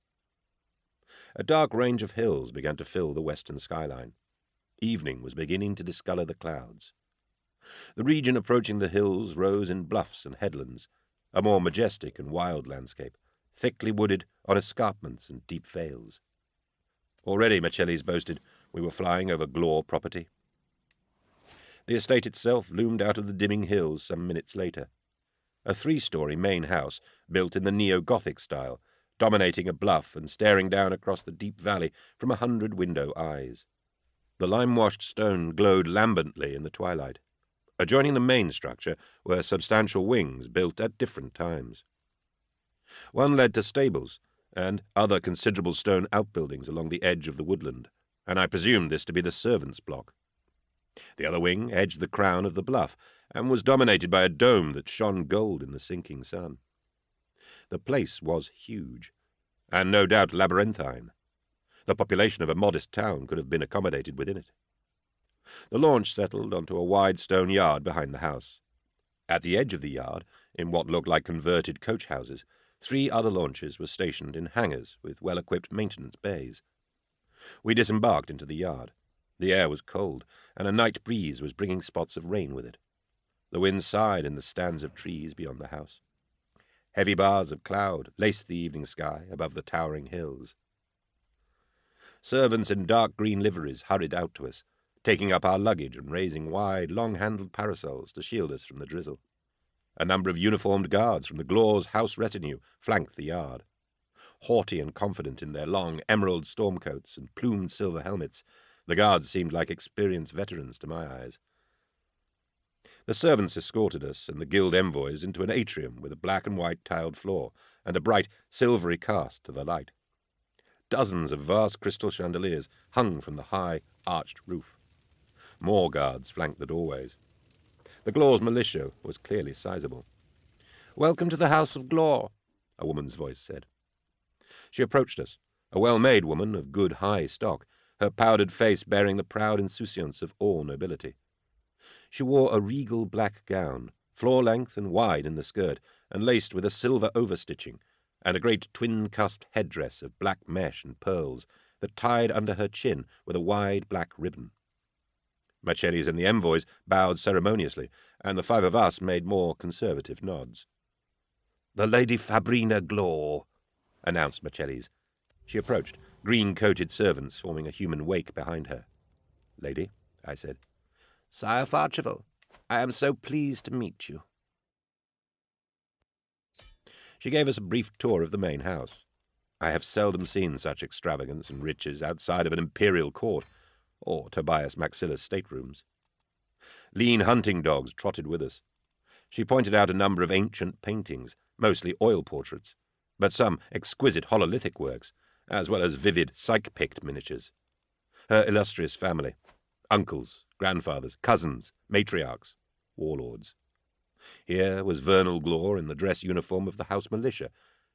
A dark range of hills began to fill the western skyline. Evening was beginning to discolour the clouds. The region approaching the hills rose in bluffs and headlands, a more majestic and wild landscape, thickly wooded on escarpments and deep vales. Already, Machellis boasted, we were flying over Glore property. The estate itself loomed out of the dimming hills some minutes later. A 3-story main house, built in the neo-Gothic style, dominating a bluff and staring down across the deep valley from 100 window eyes. The lime-washed stone glowed lambently in the twilight. Adjoining the main structure were substantial wings built at different times. One led to stables and other considerable stone outbuildings along the edge of the woodland, and I presumed this to be the servants' block. The other wing edged the crown of the bluff, and was dominated by a dome that shone gold in the sinking sun. The place was huge, and no doubt labyrinthine. The population of a modest town could have been accommodated within it. The launch settled onto a wide stone yard behind the house. At the edge of the yard, in what looked like converted coach houses, 3 other launches were stationed in hangars with well-equipped maintenance bays. We disembarked into the yard. The air was cold, and a night breeze was bringing spots of rain with it. The wind sighed in the stands of trees beyond the house. Heavy bars of cloud laced the evening sky above the towering hills. Servants in dark green liveries hurried out to us, taking up our luggage and raising wide, long-handled parasols to shield us from the drizzle. A number of uniformed guards from the Glore's house retinue flanked the yard. Haughty and confident in their long emerald stormcoats and plumed silver helmets, the guards seemed like experienced veterans to my eyes. The servants escorted us and the guild envoys into an atrium with a black and white tiled floor and a bright, silvery cast to the light. Dozens of vast crystal chandeliers hung from the high, arched roof. More guards flanked the doorways. The Glore's militia was clearly sizable. "Welcome to the House of Glore," a woman's voice said. She approached us, a well-made woman of good high stock, her powdered face bearing the proud insouciance of all nobility. She wore a regal black gown, floor-length and wide in the skirt, and laced with a silver overstitching, and a great twin-cusped headdress of black mesh and pearls that tied under her chin with a wide black ribbon. Machellis and the envoys bowed ceremoniously, and the 5 of us made more conservative nods. "The Lady Fabrina Glore," announced Machellis. She approached, green-coated servants forming a human wake behind her. "Lady," I said. "Sire Farchival, I am so pleased to meet you." She gave us a brief tour of the main house. I have seldom seen such extravagance and riches outside of an imperial court, or Tobias Maxilla's staterooms. Lean hunting dogs trotted with us. She pointed out a number of ancient paintings, mostly oil portraits, but some exquisite hololithic works, as well as vivid psych-picked miniatures. Her illustrious family, uncles, grandfathers, cousins, matriarchs, warlords. Here was Vernal Glaw in the dress uniform of the House Militia.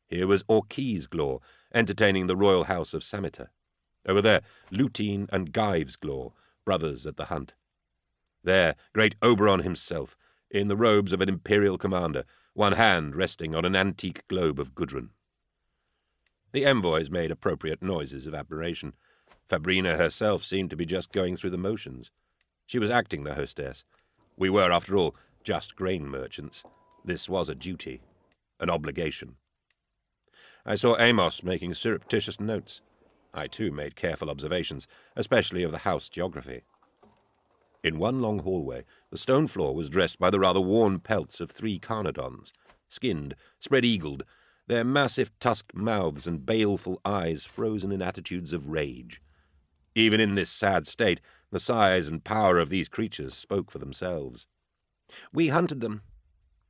Here was Orkey's Glaw, entertaining the royal house of Sameter. Over there, Lutine and Gyves Glaw, brothers at the hunt. There, great Oberon himself, in the robes of an imperial commander, one hand resting on an antique globe of Gudrun. The envoys made appropriate noises of admiration. Fabrina herself seemed to be just going through the motions. She was acting the hostess. We were, after all, just grain merchants. This was a duty, an obligation. I saw Amos making surreptitious notes. I, too, made careful observations, especially of the house geography. In one long hallway, the stone floor was dressed by the rather worn pelts of 3 Carnodons, skinned, spread-eagled, their massive tusked mouths and baleful eyes frozen in attitudes of rage. Even in this sad state, the size and power of these creatures spoke for themselves. "We hunted them,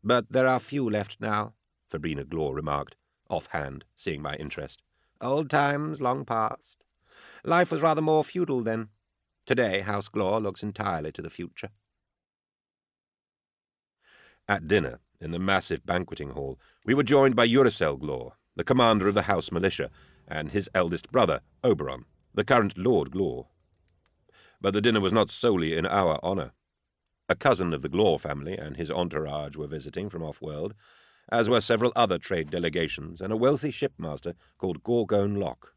but there are few left now," Fabrina Glaw remarked, offhand, seeing my interest. "Old times long past. Life was rather more feudal then. Today, House Glaw looks entirely to the future." At dinner, in the massive banqueting hall, we were joined by Uricel Glaw, the commander of the House Militia, and his eldest brother, Oberon, the current Lord Glaw. But the dinner was not solely in our honour. A cousin of the Glaw family and his entourage were visiting from off-world, as were several other trade delegations and a wealthy shipmaster called Gorgone Locke.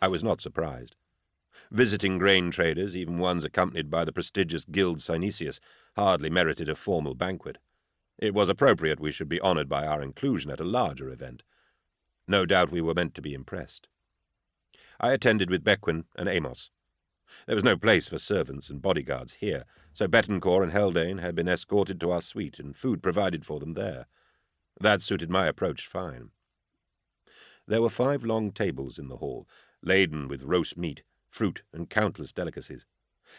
I was not surprised. Visiting grain traders, even ones accompanied by the prestigious Guild Synesius, hardly merited a formal banquet. It was appropriate we should be honoured by our inclusion at a larger event. No doubt we were meant to be impressed. I attended with Bequin and Amos. There was no place for servants and bodyguards here, so Betancourt and Haldane had been escorted to our suite and food provided for them there. That suited my approach fine. There were 5 long tables in the hall, laden with roast meat, fruit, and countless delicacies.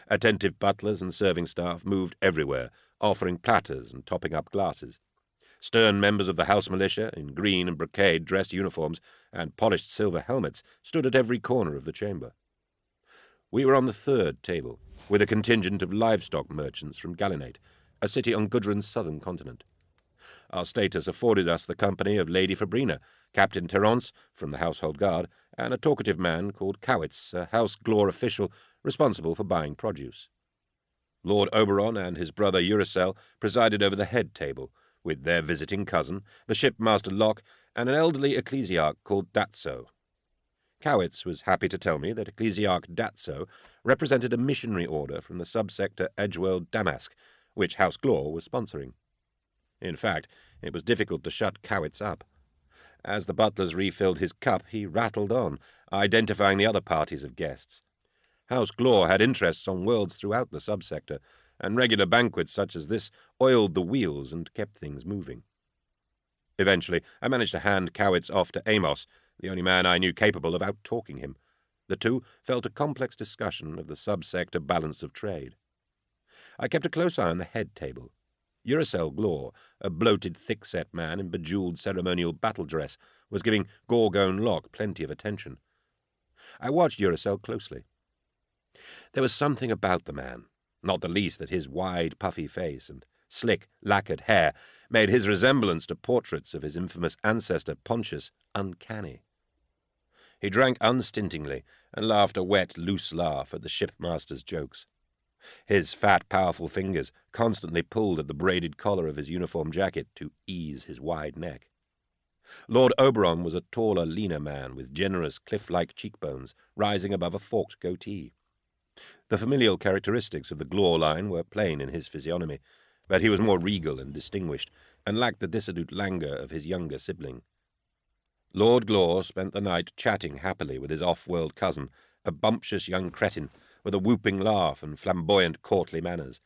Attentive butlers and serving staff moved everywhere, offering platters and topping up glasses. Stern members of the House Militia, in green and brocade dress uniforms and polished silver helmets, stood at every corner of the chamber. We were on the 3rd table, with a contingent of livestock merchants from Galinate, a city on Gudrun's southern continent. Our status afforded us the company of Lady Fabrina, Captain Terence from the Household Guard, and a talkative man called Cowitz, a House Glaw official responsible for buying produce. Lord Oberon and his brother Uricel presided over the head table, with their visiting cousin, the shipmaster Locke, and an elderly ecclesiarch called Datso. Cowitz was happy to tell me that Ecclesiarch Datso represented a missionary order from the subsector Edgewell Damask, which House Glaw was sponsoring. In fact, it was difficult to shut Cowitz up. As the butlers refilled his cup, he rattled on, identifying the other parties of guests. House Glaw had interests on worlds throughout the subsector, and regular banquets such as this oiled the wheels and kept things moving. Eventually, I managed to hand Cowitz off to Amos, the only man I knew capable of out-talking him. The two fell to complex discussion of the subsector balance of trade. I kept a close eye on the head table. Uricel Glaw, a bloated, thick-set man in bejewelled ceremonial battle dress, was giving Gorgone Locke plenty of attention. I watched Uricel closely. There was something about the man, not the least that his wide, puffy face and slick, lacquered hair made his resemblance to portraits of his infamous ancestor Pontius uncanny. He drank unstintingly and laughed a wet, loose laugh at the shipmaster's jokes. His fat, powerful fingers constantly pulled at the braided collar of his uniform jacket to ease his wide neck. Lord Oberon was a taller, leaner man with generous, cliff-like cheekbones rising above a forked goatee. The familial characteristics of the Glaw line were plain in his physiognomy, but he was more regal and distinguished, and lacked the dissolute languor of his younger sibling. Lord Glaw spent the night chatting happily with his off-world cousin, a bumptious young cretin with a whooping laugh and flamboyant courtly manners,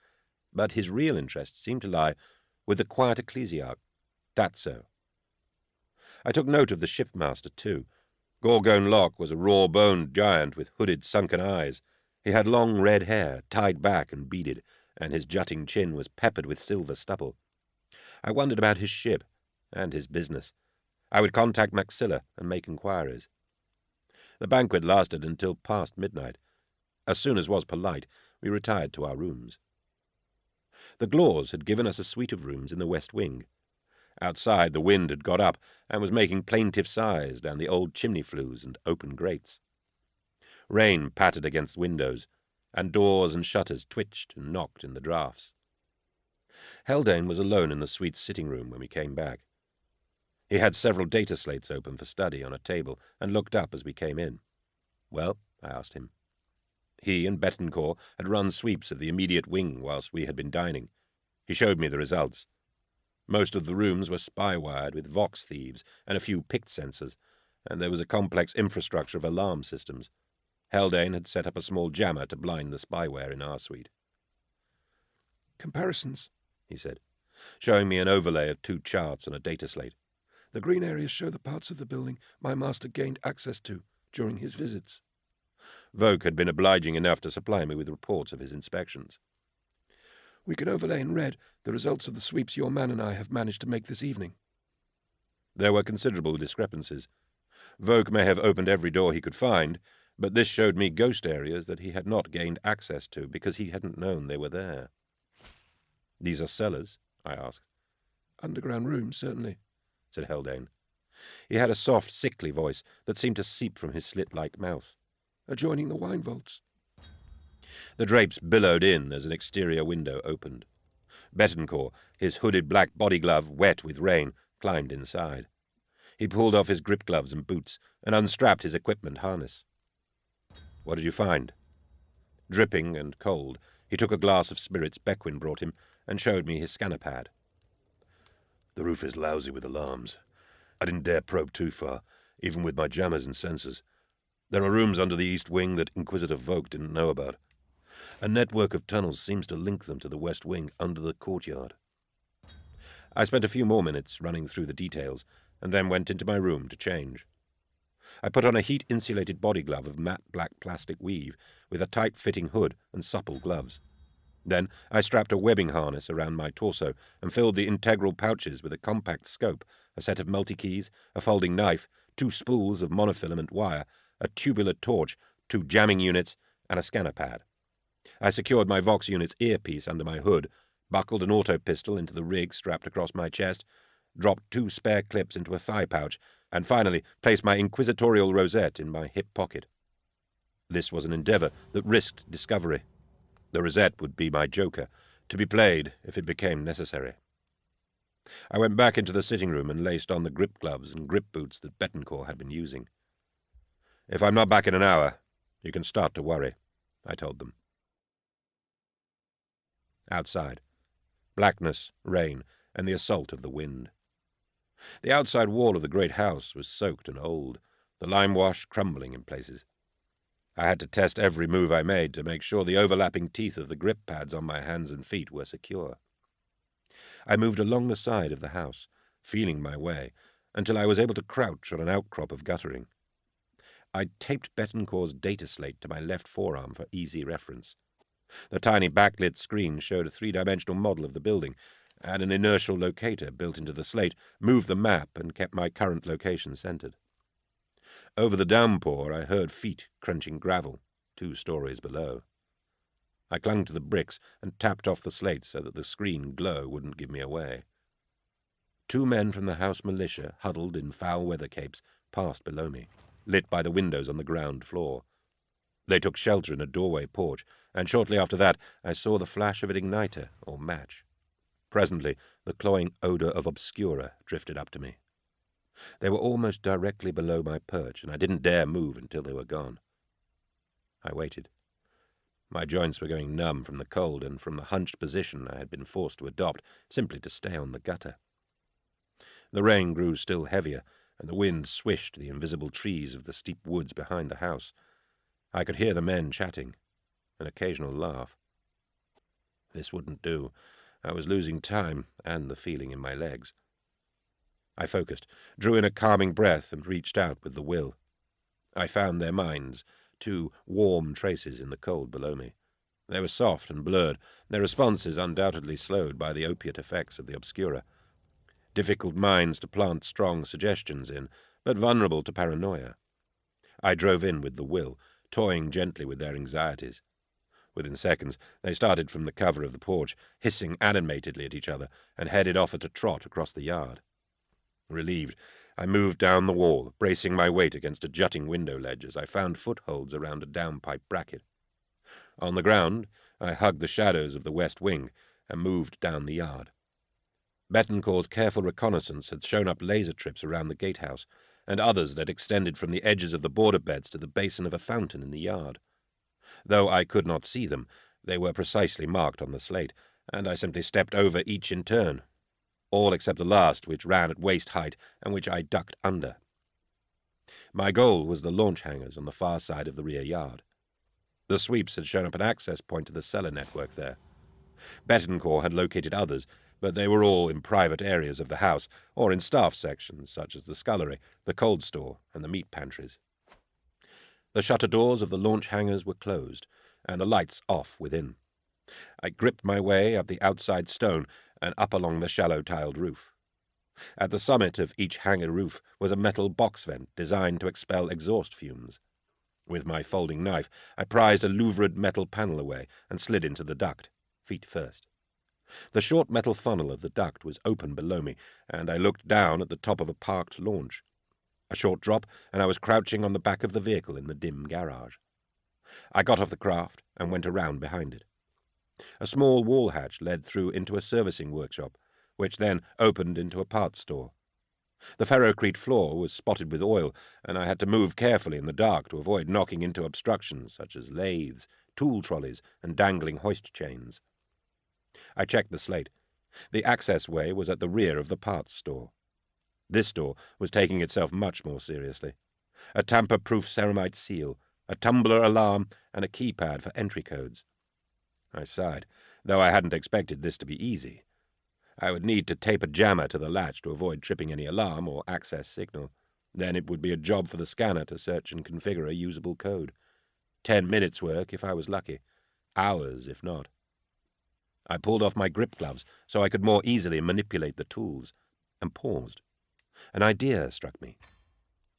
but his real interest seemed to lie with the quiet ecclesiarch, Datso. I took note of the shipmaster, too. Gorgone Locke was a raw-boned giant with hooded, sunken eyes. He had long red hair, tied back and beaded, and his jutting chin was peppered with silver stubble. I wondered about his ship and his business. I would contact Maxilla and make inquiries. The banquet lasted until past midnight. As soon as was polite, we retired to our rooms. The Glaws had given us a suite of rooms in the west wing. Outside, the wind had got up and was making plaintive sighs down the old chimney flues and open grates. Rain pattered against windows, and doors and shutters twitched and knocked in the draughts. Haldane was alone in the suite's sitting room when we came back. He had several data slates open for study on a table and looked up as we came in. "Well?" I asked him. He and Betancourt had run sweeps of the immediate wing whilst we had been dining. He showed me the results. Most of the rooms were spy-wired with Vox thieves and a few pict sensors, and there was a complex infrastructure of alarm systems. Haldane had set up a small jammer to blind the spyware in our suite. "Comparisons," he said, showing me an overlay of 2 charts on a data slate. "The green areas show the parts of the building my master gained access to during his visits." Voke had been obliging enough to supply me with reports of his inspections. "We can overlay in red the results of the sweeps your man and I have managed to make this evening." There were considerable discrepancies. Voke may have opened every door he could find, but this showed me ghost areas that he had not gained access to because he hadn't known they were there. "These are cellars?" I asked. "Underground rooms, certainly," said Haldane. He had a soft, sickly voice that seemed to seep from his slit-like mouth. "Adjoining the wine vaults." The drapes billowed in as an exterior window opened. Betancourt, his hooded black body glove wet with rain, climbed inside. He pulled off his grip gloves and boots and unstrapped his equipment harness. "What did you find?" Dripping and cold, he took a glass of spirits Beckwin brought him and showed me his scanner pad. "The roof is lousy with alarms. I didn't dare probe too far, even with my jammers and sensors. There are rooms under the east wing that Inquisitor Vogue didn't know about. A network of tunnels seems to link them to the west wing under the courtyard." I spent a few more minutes running through the details, and then went into my room to change. I put on a heat-insulated body glove of matte black plastic weave, with a tight-fitting hood and supple gloves. Then I strapped a webbing harness around my torso and filled the integral pouches with a compact scope, a set of multi-keys, a folding knife, 2 spools of monofilament wire, a tubular torch, 2 jamming units, and a scanner pad. I secured my Vox unit's earpiece under my hood, buckled an auto pistol into the rig strapped across my chest, dropped 2 spare clips into a thigh pouch, and finally placed my inquisitorial rosette in my hip pocket. This was an endeavour that risked discovery. The rosette would be my joker, to be played if it became necessary. I went back into the sitting room and laced on the grip gloves and grip boots that Betancourt had been using. "If I'm not back in an hour, you can start to worry," I told them. Outside. Blackness, rain, and the assault of the wind. The outside wall of the great house was soaked and old, the lime wash crumbling in places. I had to test every move I made to make sure the overlapping teeth of the grip pads on my hands and feet were secure. I moved along the side of the house, feeling my way, until I was able to crouch on an outcrop of guttering. I taped Betancourt's data slate to my left forearm for easy reference. The tiny backlit screen showed a 3-dimensional model of the building, and an inertial locator built into the slate moved the map and kept my current location centered. Over the downpour, I heard feet crunching gravel, 2 stories below. I clung to the bricks and tapped off the slate so that the screen glow wouldn't give me away. 2 men from the house militia, huddled in foul weather capes, passed below me, lit by the windows on the ground floor. They took shelter in a doorway porch, and shortly after that I saw the flash of an igniter, or match. Presently, the cloying odour of obscura drifted up to me. They were almost directly below my perch, and I didn't dare move until they were gone. I waited. My joints were going numb from the cold and from the hunched position I had been forced to adopt simply to stay on the gutter. The rain grew still heavier, and the wind swished the invisible trees of the steep woods behind the house. I could hear the men chatting, an occasional laugh. This wouldn't do. I was losing time and the feeling in my legs. I focused, drew in a calming breath, and reached out with the will. I found their minds, 2 warm traces in the cold below me. They were soft and blurred, their responses undoubtedly slowed by the opiate effects of the obscura. Difficult minds to plant strong suggestions in, but vulnerable to paranoia. I drove in with the will, toying gently with their anxieties. Within seconds, they started from the cover of the porch, hissing animatedly at each other, and headed off at a trot across the yard. Relieved, I moved down the wall, bracing my weight against a jutting window ledge as I found footholds around a downpipe bracket. On the ground, I hugged the shadows of the west wing and moved down the yard. Betancourt's careful reconnaissance had shown up laser trips around the gatehouse, and others that extended from the edges of the border beds to the basin of a fountain in the yard. Though I could not see them, they were precisely marked on the slate, and I simply stepped over each in turn, all except the last, which ran at waist height and which I ducked under. My goal was the launch hangars on the far side of the rear yard. The sweeps had shown up an access point to the cellar network there. Betancourt had located others, but they were all in private areas of the house, or in staff sections, such as the scullery, the cold store, and the meat pantries. The shutter doors of the launch hangars were closed, and the lights off within. I gripped my way up the outside stone and up along the shallow tiled roof. At the summit of each hangar roof was a metal box vent designed to expel exhaust fumes. With my folding knife, I prized a louvred metal panel away and slid into the duct, feet first. The short metal funnel of the duct was open below me, and I looked down at the top of a parked launch. A short drop, and I was crouching on the back of the vehicle in the dim garage. I got off the craft and went around behind it. A small wall hatch led through into a servicing workshop, which then opened into a parts store. The ferrocrete floor was spotted with oil, and I had to move carefully in the dark to avoid knocking into obstructions such as lathes, tool trolleys, and dangling hoist chains. I checked the slate. The access way was at the rear of the parts store. This store was taking itself much more seriously. A tamper-proof ceramite seal, a tumbler alarm, and a keypad for entry codes. I sighed, though I hadn't expected this to be easy. I would need to tape a jammer to the latch to avoid tripping any alarm or access signal. Then it would be a job for the scanner to search and configure a usable code. 10 minutes' work if I was lucky. Hours if not. I pulled off my grip gloves so I could more easily manipulate the tools, and paused. An idea struck me.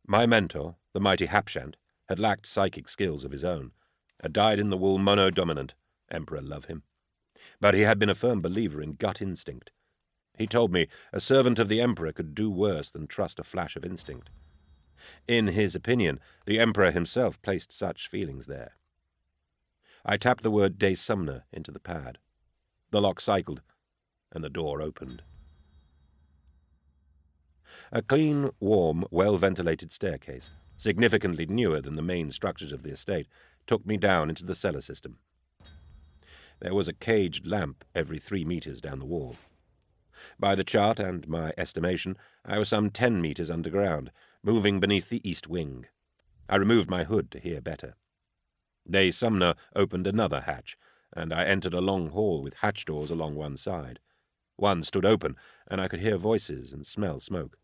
My mentor, the mighty Hapshant, had lacked psychic skills of his own, a dyed-in-the-wool mono-dominant, Emperor love him. But he had been a firm believer in gut instinct. He told me a servant of the Emperor could do worse than trust a flash of instinct. In his opinion, the Emperor himself placed such feelings there. I tapped the word De Sumner into the pad. The lock cycled, and the door opened. A clean, warm, well-ventilated staircase, significantly newer than the main structures of the estate, took me down into the cellar system. There was a caged lamp every 3 meters down the wall. By the chart and my estimation, I was some 10 meters underground, moving beneath the east wing. I removed my hood to hear better. De Sumner opened another hatch, and I entered a long hall with hatch doors along one side. One stood open, and I could hear voices and smell smoke.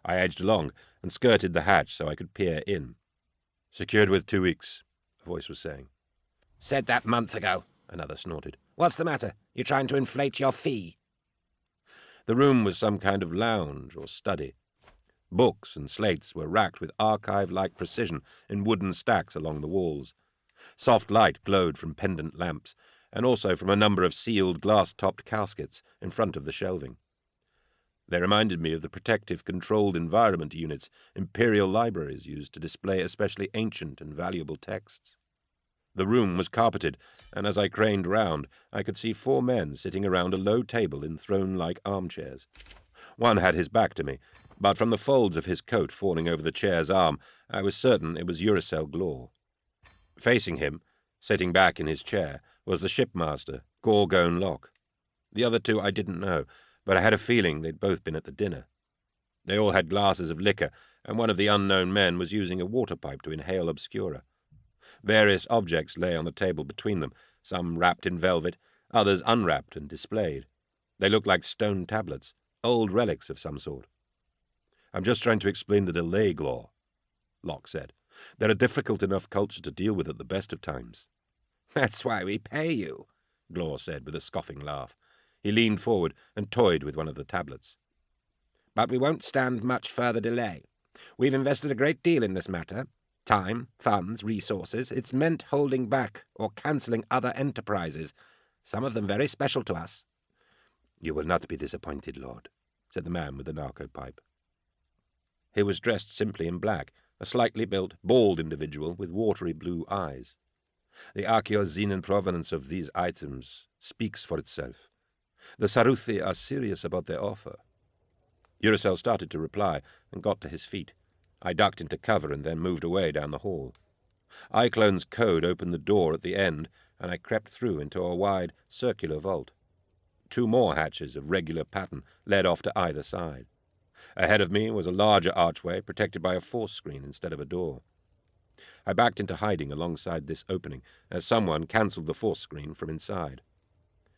I edged along and skirted the hatch so I could peer in. "Secured with 2 weeks," a voice was saying. "Said that month ago," another snorted. "What's the matter? You trying to inflate your fee?" The room was some kind of lounge or study. Books and slates were racked with archive-like precision in wooden stacks along the walls. Soft light glowed from pendant lamps, and also from a number of sealed glass-topped caskets in front of the shelving. They reminded me of the protective controlled environment units imperial libraries used to display especially ancient and valuable texts. The room was carpeted, and as I craned round, I could see 4 men sitting around a low table in throne-like armchairs. One had his back to me, but from the folds of his coat falling over the chair's arm, I was certain it was Uracel Glor. Facing him, sitting back in his chair, was the shipmaster, Gorgone Locke. The other 2 I didn't know, but I had a feeling they'd both been at the dinner. They all had glasses of liquor, and one of the unknown men was using a water pipe to inhale obscura. Various objects lay on the table between them, some wrapped in velvet, others unwrapped and displayed. They looked like stone tablets, old relics of some sort. "I'm just trying to explain the delay, Glor," Locke said. "They're a difficult enough culture to deal with at the best of times." "That's why we pay you," Glor said with a scoffing laugh. He leaned forward and toyed with one of the tablets. "But we won't stand much further delay. We've invested a great deal in this matter. Time, funds, resources. It's meant holding back or cancelling other enterprises, some of them very special to us. You will not be disappointed, Lord, said the man with the narco pipe. He was dressed simply in black, a slightly built, bald individual with watery blue eyes. The Archaeoxenan provenance of these items speaks for itself. The Saruthi are serious about their offer. Uracel started to reply and got to his feet. I ducked into cover and then moved away down the hall. Iclone's code opened the door at the end, and I crept through into a wide, circular vault. 2 more hatches of regular pattern led off to either side. Ahead of me was a larger archway protected by a force screen instead of a door. I backed into hiding alongside this opening as someone cancelled the force screen from inside.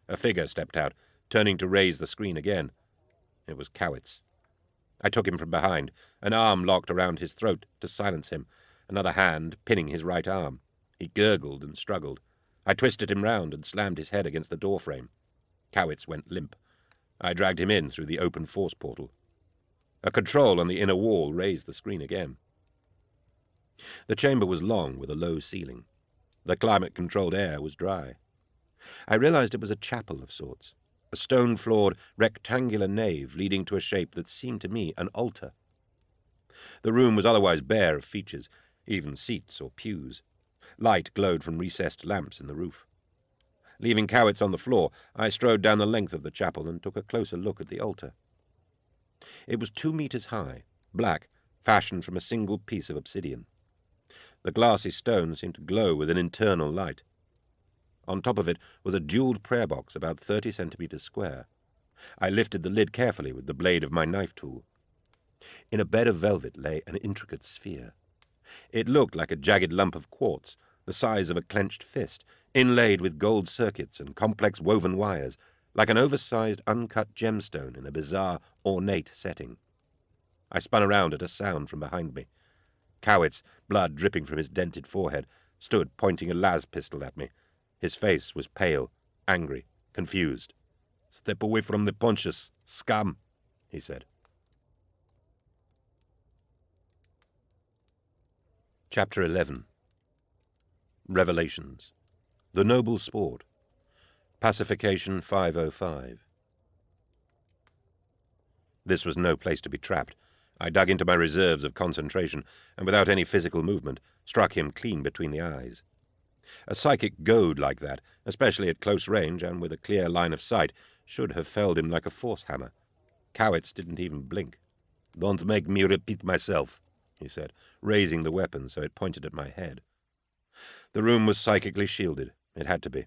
A figure stepped out, turning to raise the screen again. It was Cowitz. I took him from behind, an arm locked around his throat to silence him, another hand pinning his right arm. He gurgled and struggled. I twisted him round and slammed his head against the doorframe. Cowitz went limp. I dragged him in through the open force portal. A control on the inner wall raised the screen again. The chamber was long, with a low ceiling. The climate-controlled air was dry. I realized it was a chapel of sorts, a stone-floored, rectangular nave leading to a shape that seemed to me an altar. The room was otherwise bare of features, even seats or pews. Light glowed from recessed lamps in the roof. Leaving Cowitz on the floor, I strode down the length of the chapel and took a closer look at the altar. It was 2 meters high, black, fashioned from a single piece of obsidian. The glassy stone seemed to glow with an internal light. On top of it was a jewelled prayer box about 30 centimeters square. I lifted the lid carefully with the blade of my knife tool. In a bed of velvet lay an intricate sphere. It looked like a jagged lump of quartz, the size of a clenched fist, inlaid with gold circuits and complex woven wires, like an oversized uncut gemstone in a bizarre, ornate setting. I spun around at a sound from behind me. Cowitz, blood dripping from his dented forehead, stood pointing a las pistol at me. His face was pale, angry, confused. "Step away from the ponchos, scum," he said. Chapter 11. Revelations. The Noble Sport. Pacification 505. This was no place to be trapped. I dug into my reserves of concentration, and without any physical movement, struck him clean between the eyes. A psychic goad like that, especially at close range and with a clear line of sight, should have felled him like a force hammer. Cowitz didn't even blink. "Don't make me repeat myself," he said, raising the weapon so it pointed at my head. The room was psychically shielded. It had to be.